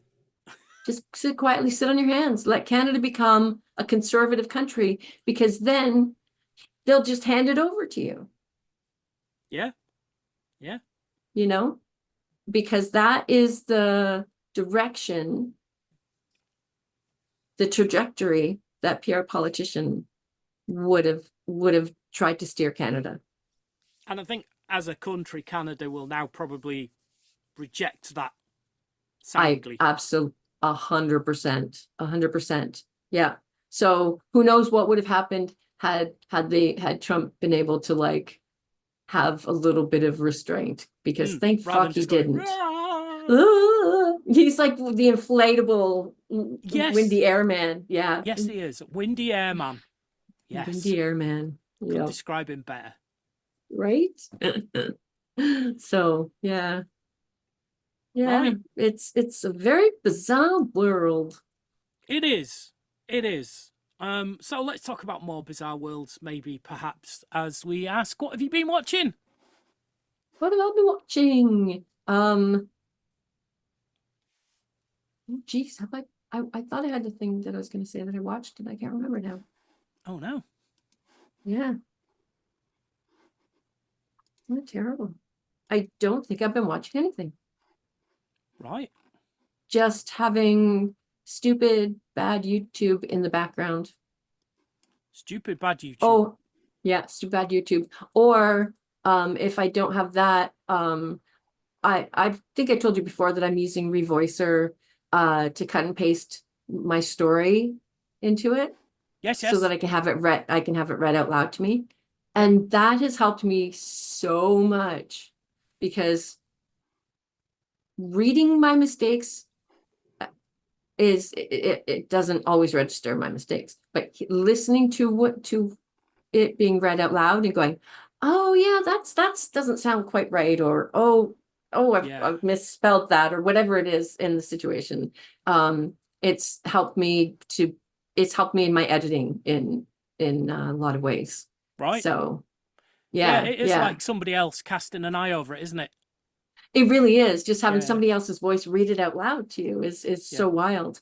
Just sit quietly, sit on your hands. Let Canada become a conservative country, because then they'll just hand it over to you. Yeah. Because that is the direction, the trajectory that Pierre Politician would have tried to steer Canada. And I think as a country, Canada will now probably reject that soundly. I absolutely 100%. Yeah. So who knows what would have happened had Trump been able to like have a little bit of restraint, because thank fuck he didn't. He's like the inflatable windy airman. Yeah. Yes, he is. Windy airman. Yes. Windy airman. Could describe him better. Right? So yeah. Right. It's a very bizarre world. It is. So let's talk about more bizarre worlds, maybe, perhaps, as we ask, what have you been watching? What have I been watching? Geez, have I thought I had the thing that I was going to say that I watched, and I can't remember now. Oh no. Yeah. Isn't it terrible? I don't think I've been watching anything. Right. Just having stupid, bad YouTube in the background. Stupid bad YouTube. Oh, yeah, stupid bad YouTube. Or if I don't have that, I think I told you before that I'm using Revoicer to cut and paste my story into it. Yes. So that I can have it read out loud to me. And that has helped me so much, because reading my mistakes it doesn't always register my mistakes, but listening to it being read out loud and going, oh yeah, that's doesn't sound quite right, or I've misspelled that, or whatever it is in the situation. It's helped me in my editing in a lot of ways. Right. So yeah, it is like somebody else casting an eye over it, isn't it? It really is. Just having somebody else's voice read it out loud to you is so wild.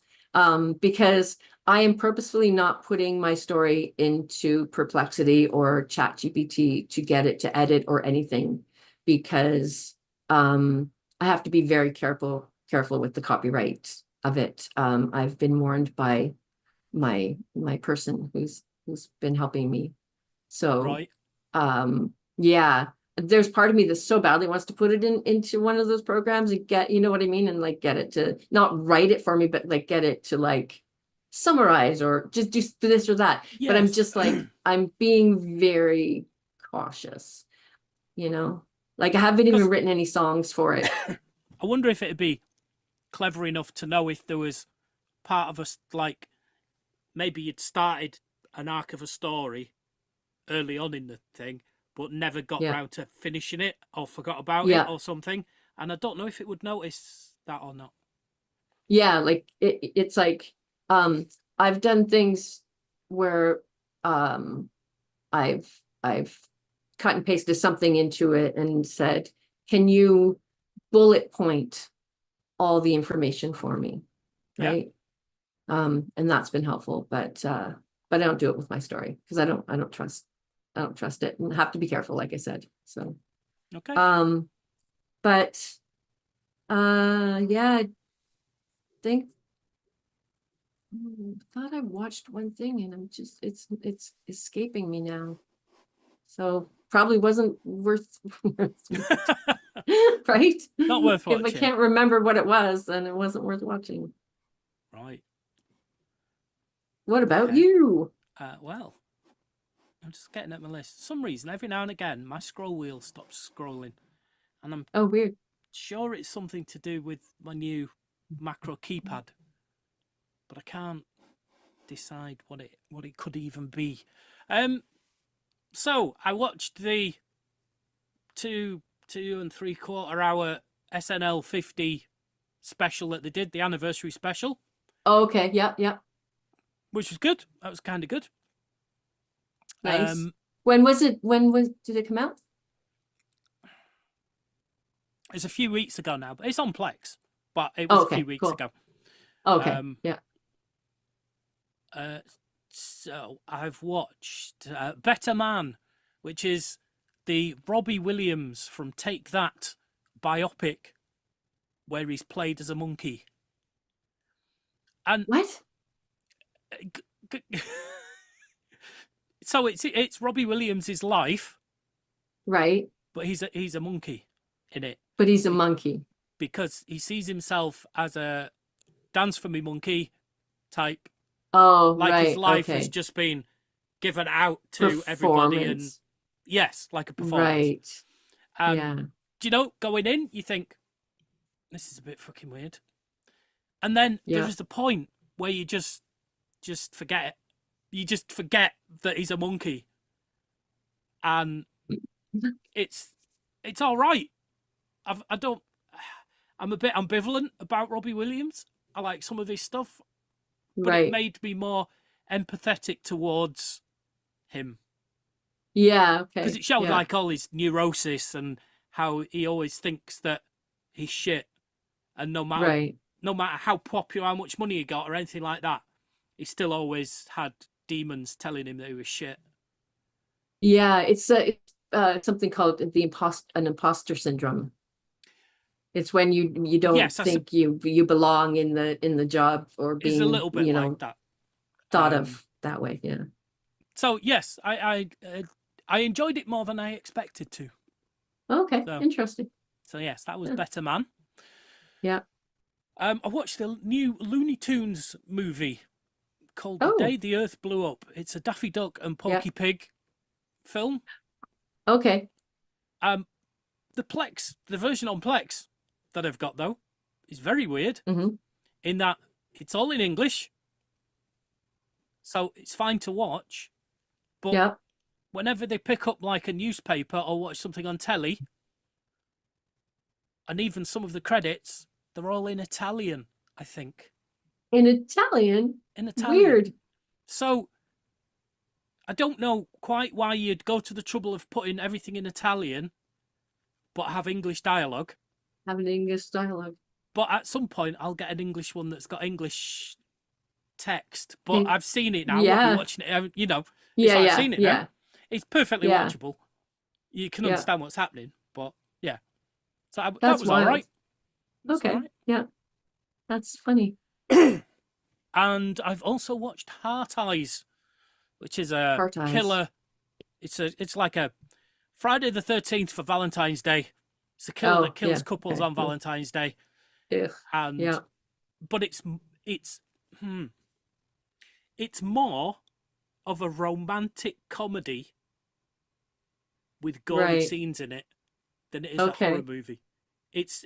Because I am purposefully not putting my story into Perplexity or ChatGPT to get it to edit or anything, because I have to be very careful with the copyright of it. I've been warned by my person who's been helping me. So yeah, there's part of me that so badly wants to put it into one of those programs and get, you know what I mean, and like get it to not write it for me, but like get it to like summarize or just do this or that. But I'm just like, I'm being very cautious, like I haven't even written any songs for it. I wonder if it'd be clever enough to know if there was part of us, like maybe you'd started an arc of a story early on in the thing, but never got round to finishing it, or forgot about it or something. And I don't know if it would notice that or not. Yeah, like it's like I've done things where I've cut and pasted something into it and said, can you bullet point all the information for me? Yeah. Right. And that's been helpful, but I don't do it with my story because I don't trust it and have to be careful, like I said. So, Okay. but yeah, I think thought I watched one thing and I'm just it's escaping me now. So probably wasn't worth right? Not worth If I watching. can't remember what it was, then it wasn't worth watching. Right. What about Okay. you? Well, I'm just getting at my list. For some reason, every now and again, my scroll wheel stops scrolling. And I'm Oh, weird. sure it's something to do with my new macro keypad. But I can't decide what it could even be. So I watched the 2.75 hour SNL 50 special that they did, the anniversary special, Oh, okay. Yeah. which was good. That was kind of good. Nice. When did it come out? It's a few weeks ago now, but it's on Plex. But it was a few weeks cool. ago. Okay. Yeah. So I've watched Better Man, which is the Robbie Williams from Take That biopic, where he's played as a monkey. And What? so it's Robbie Williams' life, Right. but he's a monkey in it. But he's a monkey. Because he sees himself as a dance for me monkey type. Oh, like right. his life okay. has just been given out to everybody, and yes, like a performance. Right. Yeah. Do you know, going in, you think this is a bit fucking weird, and then Yeah. there's the point where you just forget it. You just forget that he's a monkey, and it's all right. I'm a bit ambivalent about Robbie Williams. I like some of his stuff, but Right. it made me more empathetic towards him. Yeah. Okay. Because it showed yeah. like all his neurosis and how he always thinks that he's shit, and no matter how popular, how much money he got, or anything like that, he still always had demons telling him that he was shit. Yeah. It's something called an imposter syndrome. It's when you don't think you belong in the job or being it's a little bit like that. Thought of that way. Yeah. So yes, I enjoyed it more than I expected to. Okay. Interesting. So yes, that was Better Man. Yeah. I watched the new Looney Tunes movie called The Day the Earth Blew Up. It's a Daffy Duck and Porky Pig film. Okay. The version on Plex that I've got though is very weird in that it's all in English, so it's fine to watch. But whenever they pick up like a newspaper or watch something on telly, and even some of the credits, they're all in Italian, I think. In Italian? In Italian. Weird. So I don't know quite why you'd go to the trouble of putting everything in Italian, but have English dialogue. Have an English dialogue. But at some point, I'll get an English one that's got English text. But I've seen it now. Yeah. I'll be watching it, you know. I've seen it now. It's perfectly watchable. You can understand what's happening. But yeah. So that was all right. Okay. All right. Yeah. That's funny. And I've also watched Heart Eyes, which is a killer. It's like a Friday the 13th for Valentine's Day. It's a killer that kills couples on Valentine's Day. And but it's more of a romantic comedy with gory scenes in it than it is a horror movie. It's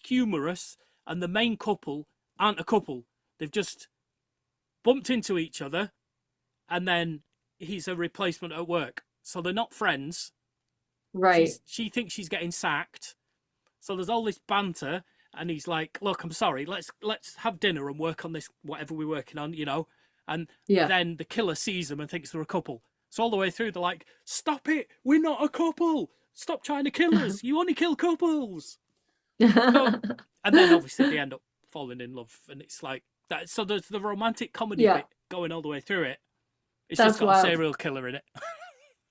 humorous, and the main couple aren't a couple. They've just bumped into each other, and then he's a replacement at work. So they're not friends. Right. She thinks she's getting sacked. So there's all this banter, and he's like, look, I'm sorry, let's have dinner and work on this, whatever we're working on, you know. And then the killer sees them and thinks they're a couple. So all the way through, they're like, "Stop it! We're not a couple. Stop trying to kill us. You only kill couples." So, and then obviously they end up falling in love, and it's like that. So there's the romantic comedy Yeah. bit going all the way through it. It's That's just got wild. a serial killer in it.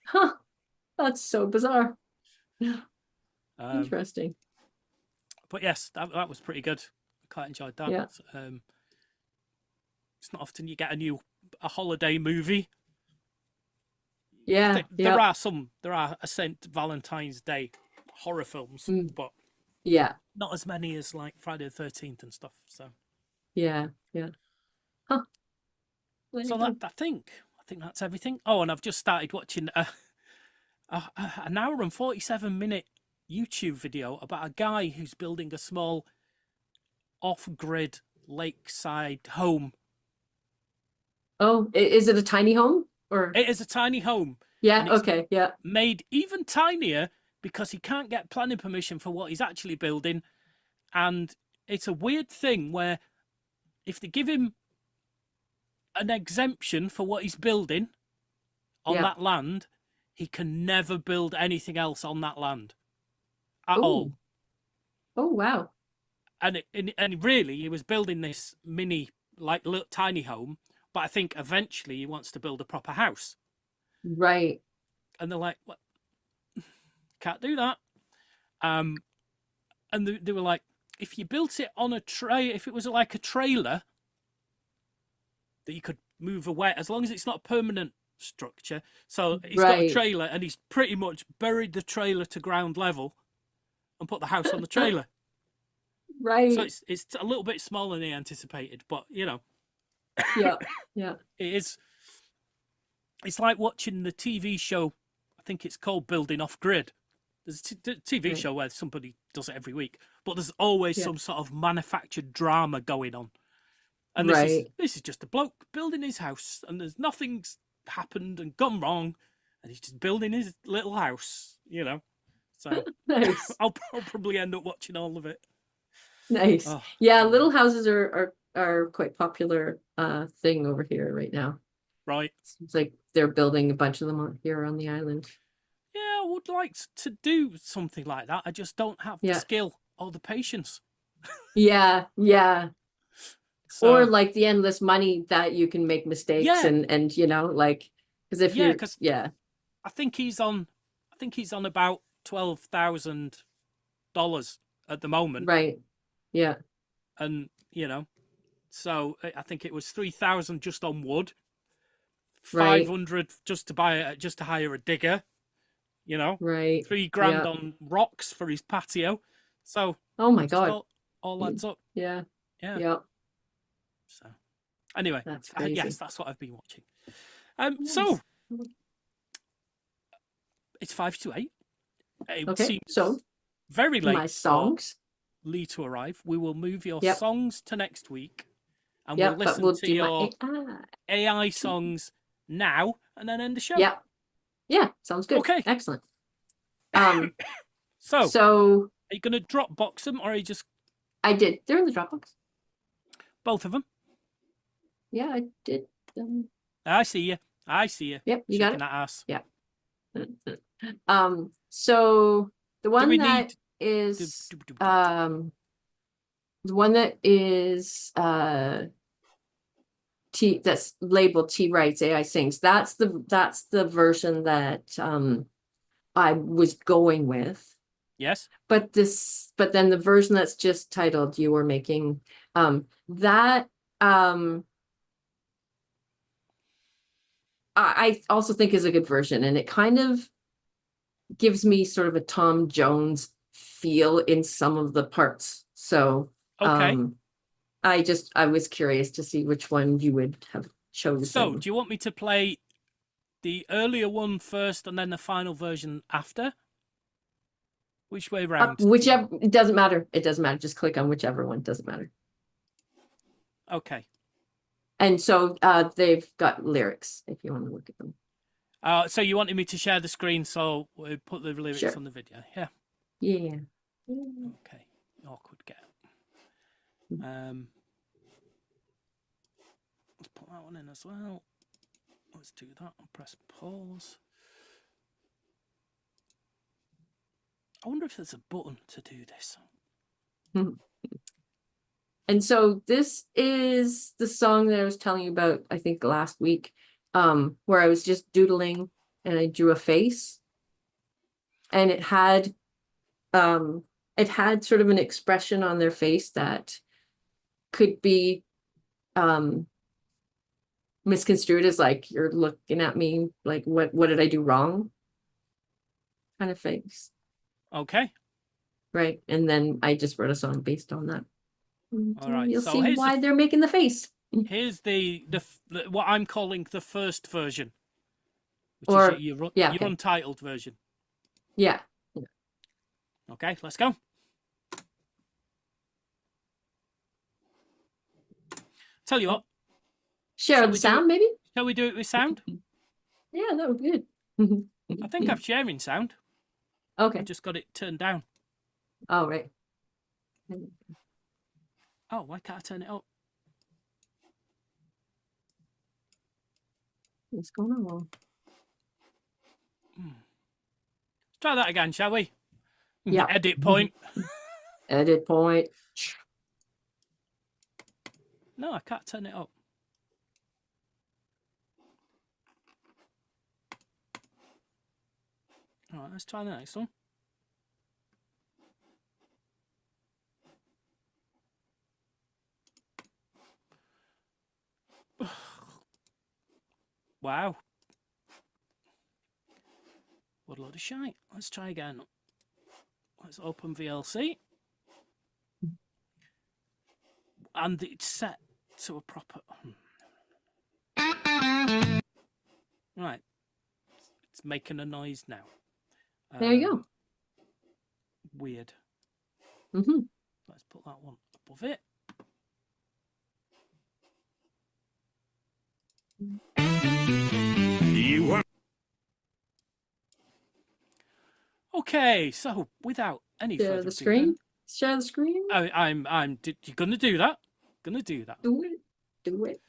Huh. That's so bizarre. Um, Interesting. but yes, that was pretty good. I quite enjoyed that. Yeah. It's not often you get a holiday movie. Yeah. There are a Saint Valentine's Day horror films, but Yeah. not as many as like Friday the 13th and stuff. So Yeah. Yeah. Huh. so that I think that's everything. Oh, and I've just started watching an hour and 47-minute YouTube video about a guy who's building a small off-grid lakeside home. Oh, is it a tiny home or? It is a tiny home. Yeah. And it's Okay. Yeah. made even tinier because he can't get planning permission for what he's actually building. And it's a weird thing where if they give him an exemption for what he's building on Yeah. that land, he can never build anything else on that land at Ooh. all. Oh, wow. And really, he was building this mini, like, little tiny home, but I think eventually he wants to build a proper house. Right. And they're like, "What? Can't do that." And they were like, if you built it on if it was like a trailer that you could move away, as long as it's not a permanent structure. So he's got a trailer and he's pretty much buried the trailer to ground level and put the house on the trailer. Right. So it's a little bit smaller than he anticipated, but Yeah. Yeah. it is. It's like watching the TV show. I think it's called Building Off Grid. There's a TV show where somebody does it every week, but there's always some sort of manufactured drama going on. And this is just a bloke building his house, and there's nothing's happened and gone wrong, and he's just building his little house, So Nice. I'll probably end up watching all of it. Nice. Oh, yeah, little houses are quite popular thing over here right now. Right. It's like they're building a bunch of them here on the island. Yeah, I would like to do something like that. I just don't have the skill or the patience. Yeah. So, or like the endless money that you can make mistakes and like because if I think he's on about $12,000 at the moment. Right. Yeah. And so I think it was 3,000 just on wood, 500 just to hire a digger, right. $3,000 on rocks for his patio. So oh my god, all adds up. Yeah. So anyway, that's crazy. Yes, that's what I've been watching. Nice. So it's 5 to 8. It seems so very late. My songs. Lee to arrive. We will move your Yep. songs to next week, and Yep, we'll but listen we'll to do your my AI songs now, and then end the show. Yeah, sounds good. Okay. Excellent. So So are you going to Dropbox them, or are you just I did. They're in the Dropbox. both of them? Yeah, I did. I see you. Yep, you got Shaking it. that ass. Yeah. So the one we that is the one that is T that's labeled T Writes AI Sings. That's the version that I was going with. Yes. But then the version that's just titled You Were Making that I also think is a good version, and it kind of gives me sort of a Tom Jones feel in some of the parts. So Okay. I was curious to see which one you would have chosen. So do you want me to play the earlier one first and then the final version after? Which way round? Whichever, it doesn't matter. It doesn't matter. Just click on whichever one. Doesn't matter. Okay. And so they've got lyrics if you want to look at them. So you wanted me to share the screen, so we'll put the lyrics on the video. Yeah. Yeah. Okay. Awkward get. Let's put that one in as well. let's do that and press pause. I wonder if there's a button to do this. And so this is the song that I was telling you about, I think last week, where I was just doodling and I drew a face, and it had sort of an expression on their face that could be misconstrued as like, you're looking at me like, what did I do wrong? Kind of face. Okay. Right. And then I just wrote a song based on that. All right. You'll So see here's why they're making the face. Here's the what I'm calling the first version, which Or- is your okay. untitled version. Yeah. Okay, let's go. Tell you what, Share Shall the we do sound, maybe? shall we do it with sound? Yeah, that would be good. I think I'm sharing sound. Okay. I just got it turned down. All right. Oh, why can't I turn it up? What's going on? Let's try that again, shall we? Yeah. Edit point. Edit point. No, I can't turn it up. All right, let's try the next one. Wow. What a load of shite. Let's try again. Let's open VLC. And it's set to a proper... Right. It's making a noise now. There you go. Weird. Mm-hmm. Let's put that one above it. You are Okay, so without any Share further the ado screen. then- Share the screen. You're gonna do that? Gonna do that. Do it. Do it.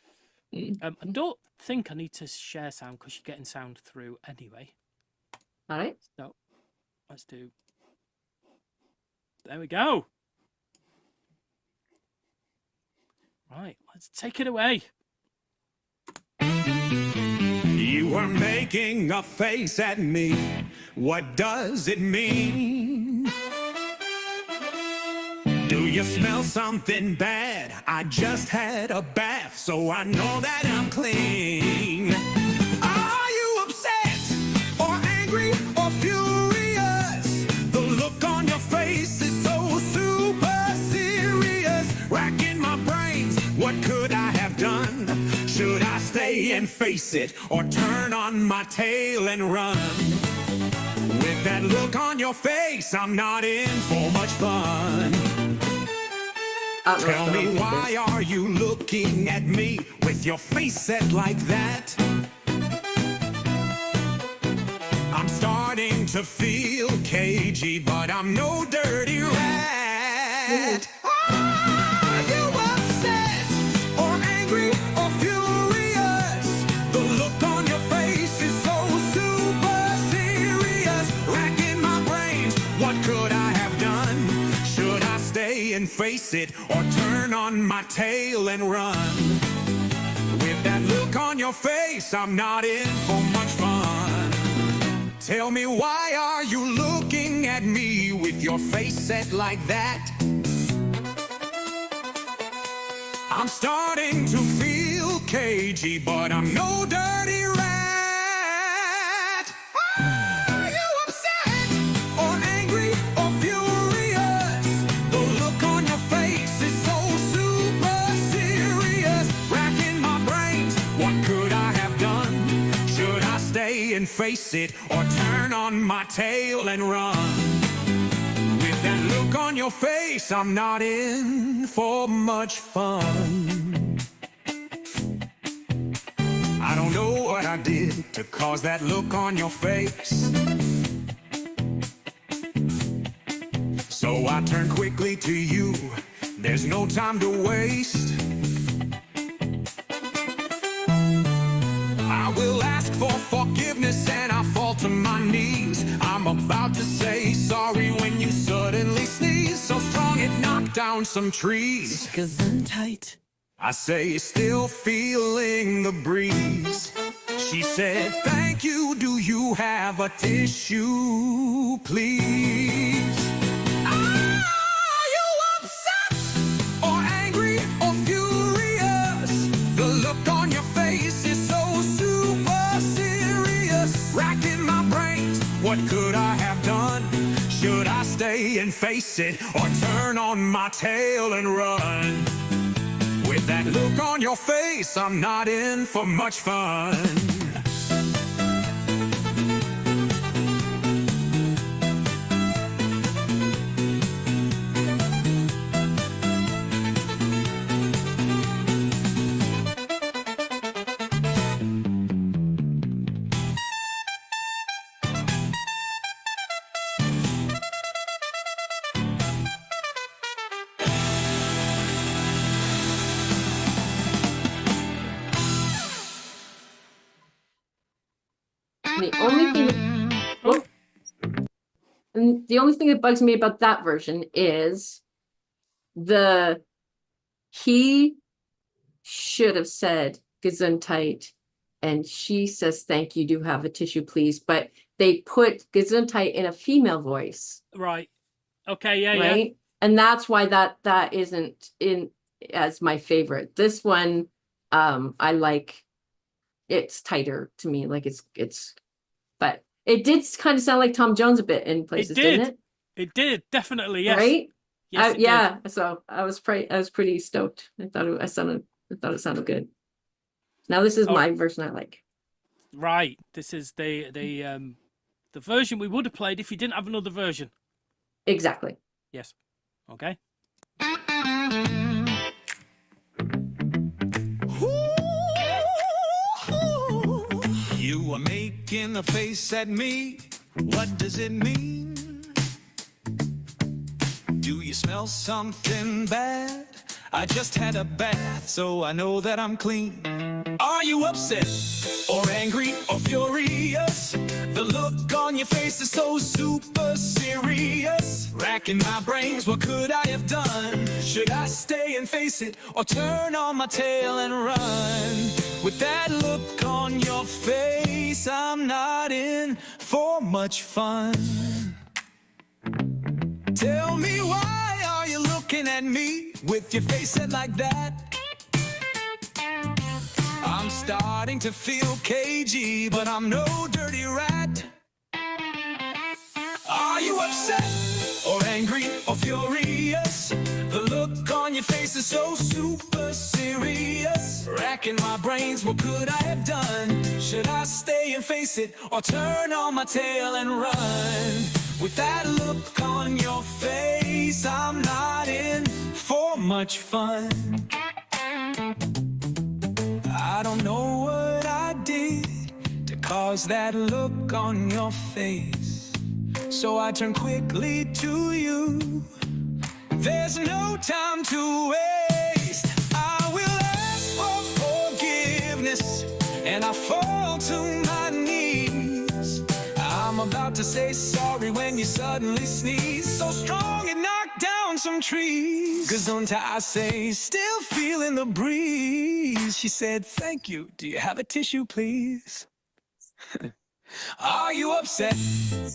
I don't think I need to share sound because you're getting sound through anyway. All right. So let's do. There we go. Right, let's take it away. You are making a face at me. What does it mean? Do you smell something bad? I just had a bath, so I know that I'm clean. Are you upset or angry or furious? The look on your face is so super serious. Racking my brains, what could I have done? Should I stay and face it or turn on my tail and run? With that look on your face, I'm not in for much fun. Tell me, why are you looking at me with your face set like that? I'm starting to feel cagey, but I'm no dirty rat. Are you upset or angry or furious? The look on your face is so super serious. Racking my brains, what could I have done? Should I stay and face it or turn on my tail and run? With that look on your face, I'm not in for much fun. Tell me, why are you looking at me with your face set like that? I'm starting to feel cagey, but I'm no dirty rat. Are you upset or angry or furious? The look on your face is so super serious. Racking my brains, what could I have done? Should I stay and face it or turn on my tail and run? With that look on your face, I'm not in for much fun. I don't know what I did to cause that look on your face. So I turn quickly to you. There's no time to waste. I will forgiveness and I fall to my knees. I'm about to say sorry when you suddenly sneeze. So strong it knocked down some trees. Gesundheit. I say, still feeling the breeze. She said, thank you, do you have a tissue, please? Are you upset or angry or furious? The look on your face is so super serious. Racking my brains, what could I have done? Should I stay and face it or turn on my tail and run? With that look on your face, I'm not in for much fun. The only thing and the only thing that bugs me about that version is he should have said Gesundheit and she says thank you, do have a tissue please, but they put Gesundheit in a female voice. Right. Okay, yeah, yeah. Right. And that's why that isn't in as my favorite. This one, I like, it's tighter to me. Like it's but it did kind of sound like Tom Jones a bit in places, didn't it? It did, definitely, yes. Right? Yes, it yeah. So I was pretty stoked. I thought it sounded good. Now this is my version I like. Right. This is the version we would have played if you didn't have another version. Exactly. Yes. Okay. You are making a face at me. What does it mean? Do you smell something bad? I just had a bath, so I know that I'm clean. Are you upset or angry or furious? The look on your face is so super serious. Racking my brains, what could I have done? Should I stay and face it or turn on my tail and run? With that look on your face, I'm not in for much fun. Tell me, why are you looking at me with your face set like that? I'm starting to feel cagey, but I'm no dirty rat. Are you upset or angry or furious? The look on your face is so super serious. Racking my brains, what could I have done? Should I stay and face it or turn on my tail and run? With that look on your face, I'm not in for much fun. I don't know what I did to cause that look on your face, so I turn quickly to you. There's no time to waste. I will ask for forgiveness and I fall to my knees. I'm about to say sorry when you suddenly sneeze. So strong it knocked down some trees. Gesundheit, I say, still feeling the breeze. She said, thank you, do you have a tissue, please? Are you upset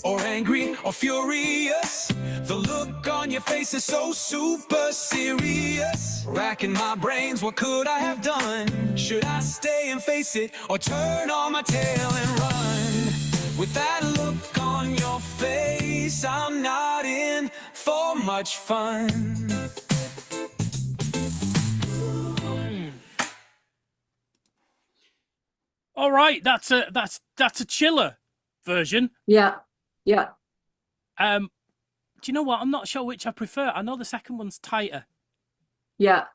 or angry or furious? The look on your face is so super serious. Racking my brains, what could I have done? Should I stay and face it or turn on my tail and run? With that look on your face, I'm not in for much fun. All right, that's a chiller version. Yeah. Do you know what? I'm not sure which I prefer. I know the second one's tighter, Yeah.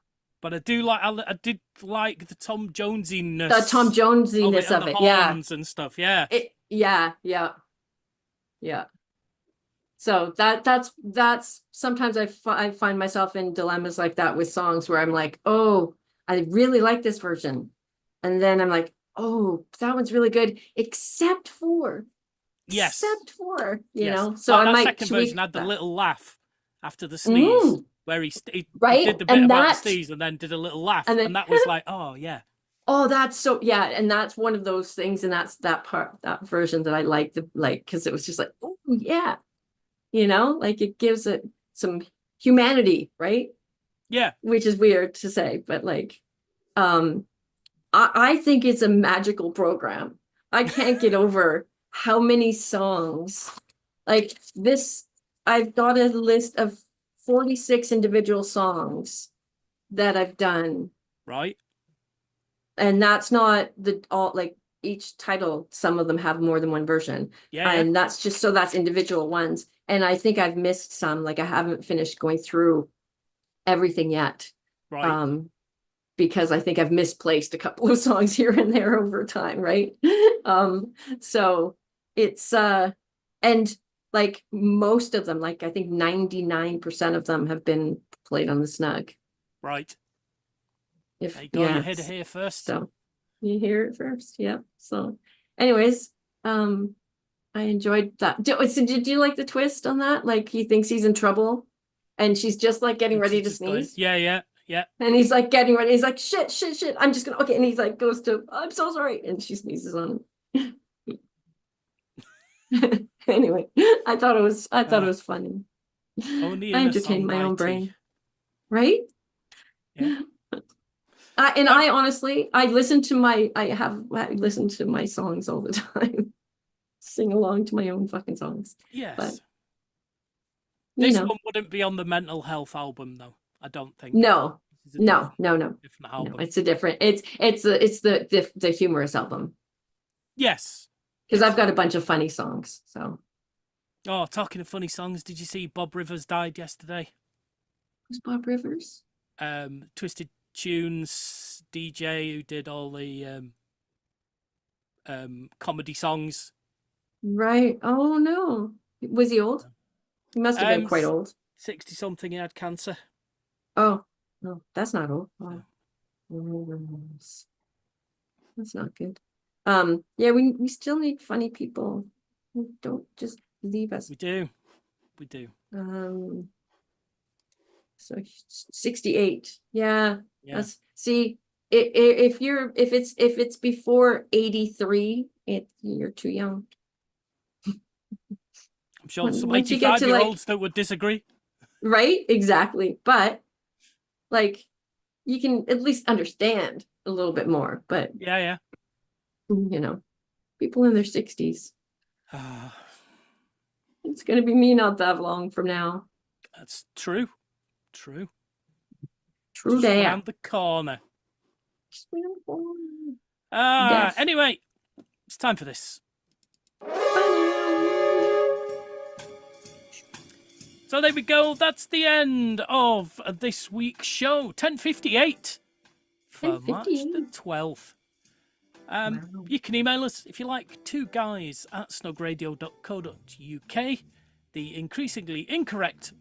but I did like the Tom Jonesiness. The Tom Jonesiness of and it. the Yeah. horns and stuff. Yeah. Yeah. So that's sometimes I find myself in dilemmas like that with songs where I'm like, oh, I really like this version, and then I'm like, oh, that one's really good, Yes. except for, you Yes. know, so That, I that might second tweak version had the that. little laugh after the sneeze, where he Right? did the bit And about the that- sneeze and then did a little laugh, and then- and that was like, oh yeah, Oh, that's so, yeah, and that's one of those things, and that's that that version that I like, because it was just like, oh yeah, you know, like it gives it some humanity, right? yeah, Which is weird to say, but like, I think it's a magical program. I can't get over how many songs, like this. I've got a list of 46 individual songs that I've done, right, and that's not the all, like each title, some of them have more than one version, yeah, and that's just, so that's individual ones, and I think I've missed some, like I haven't finished going through everything yet, right, because I think I've misplaced a couple of songs here and there over time, right? So it's and like most of them, like I think 99% of them have been played on the Snug. right. If There you go. yeah, You heard it here first. so you hear it first, yeah. So, anyways, I enjoyed that. So did you like the twist on that? Like he thinks he's in trouble, and she's just like getting ready to Just going, sneeze. yeah. And he's like getting ready. He's like, shit. I'm just gonna, okay. And he's like, goes to, I'm so sorry. And she sneezes on him. Anyway, I thought it was funny. Only I in a entertained song my by own T. brain. Right? Yeah. I honestly, I listened to my songs all the time. Sing along to my own fucking songs. Yes. But This know, one wouldn't be on the mental health album, though. I don't think. no, This is a no. different album. No, it's a different. It's the humorous album, Yes. because I've got a bunch of funny songs. So Oh, talking of funny songs, did you see Bob Rivers died yesterday? who's Bob Rivers? Twisted Tunes DJ who did all the comedy songs. Right. Oh no. Was he old? He must have been quite old. 60 something, he had cancer. Oh, no, that's not old. Oh. That's not good. Yeah, we still need funny people. Don't just leave us. We do. So 68. Yeah. Yeah. That's, see, if it's before 83, you're too young. I'm sure some Once you get to, 85-year-olds that would disagree. Right? Exactly. But like you can at least understand a little bit more. But Yeah. you know, people in their 60s. It's gonna be me not that long from now. That's true. True Just that. around the corner. Anyway, it's time for this. So there we go. That's the end of this week's show. 10:58 for March the 12th. Wow. You can email us if you like, 2guys@snugradio.co.uk. The increasingly incorrect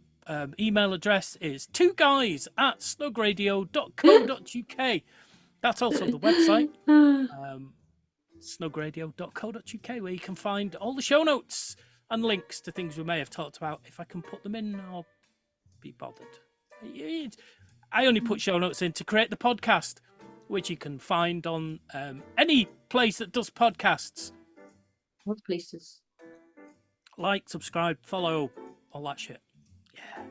email address is 2guys@snugradio.co.uk. That's also the website, snugradio.co.uk, where you can find all the show notes and links to things we may have talked about. If I can put them in, I'll be bothered. I only put show notes in to create the podcast, which you can find on any place that does podcasts. What places? Like, subscribe, follow, all that shit. Yeah.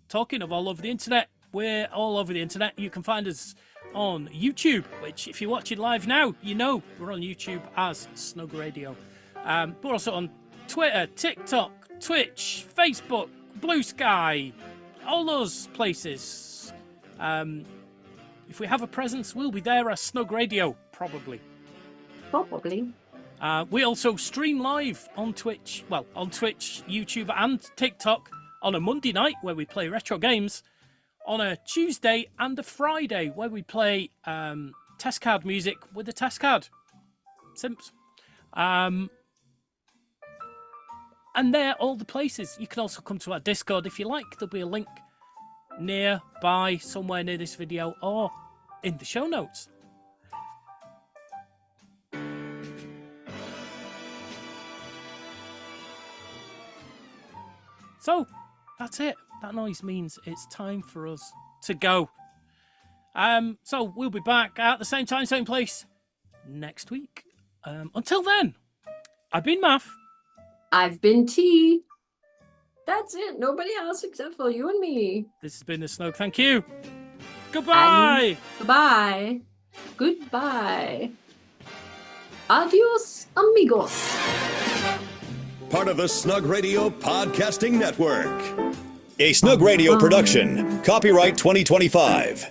Talking of all over the internet, we're all over the internet. You can find us on YouTube, which if you're watching live now, you know we're on YouTube as Snug Radio. We're also on Twitter, TikTok, Twitch, Facebook, Blue Sky, all those places. If we have a presence, we'll be there as Snug Radio, probably. We also stream live on Twitch. Well, on Twitch, YouTube, and TikTok on a Monday night where we play retro games. On a Tuesday and a Friday where we play test card music with a test card. Simps. And they're all the places. You can also come to our Discord if you like. There'll be a link nearby, somewhere near this video, or in the show notes. So that's it. That noise means it's time for us to go. So we'll be back at the same time, same place next week. Until then, I've been Math. I've been T. That's it. Nobody else except for you and me. This has been the Snug. Thank you. Goodbye. Goodbye. Goodbye. Adios, amigos. Part of the Snug Radio Podcasting Network. A Snug Radio production. Copyright 2025.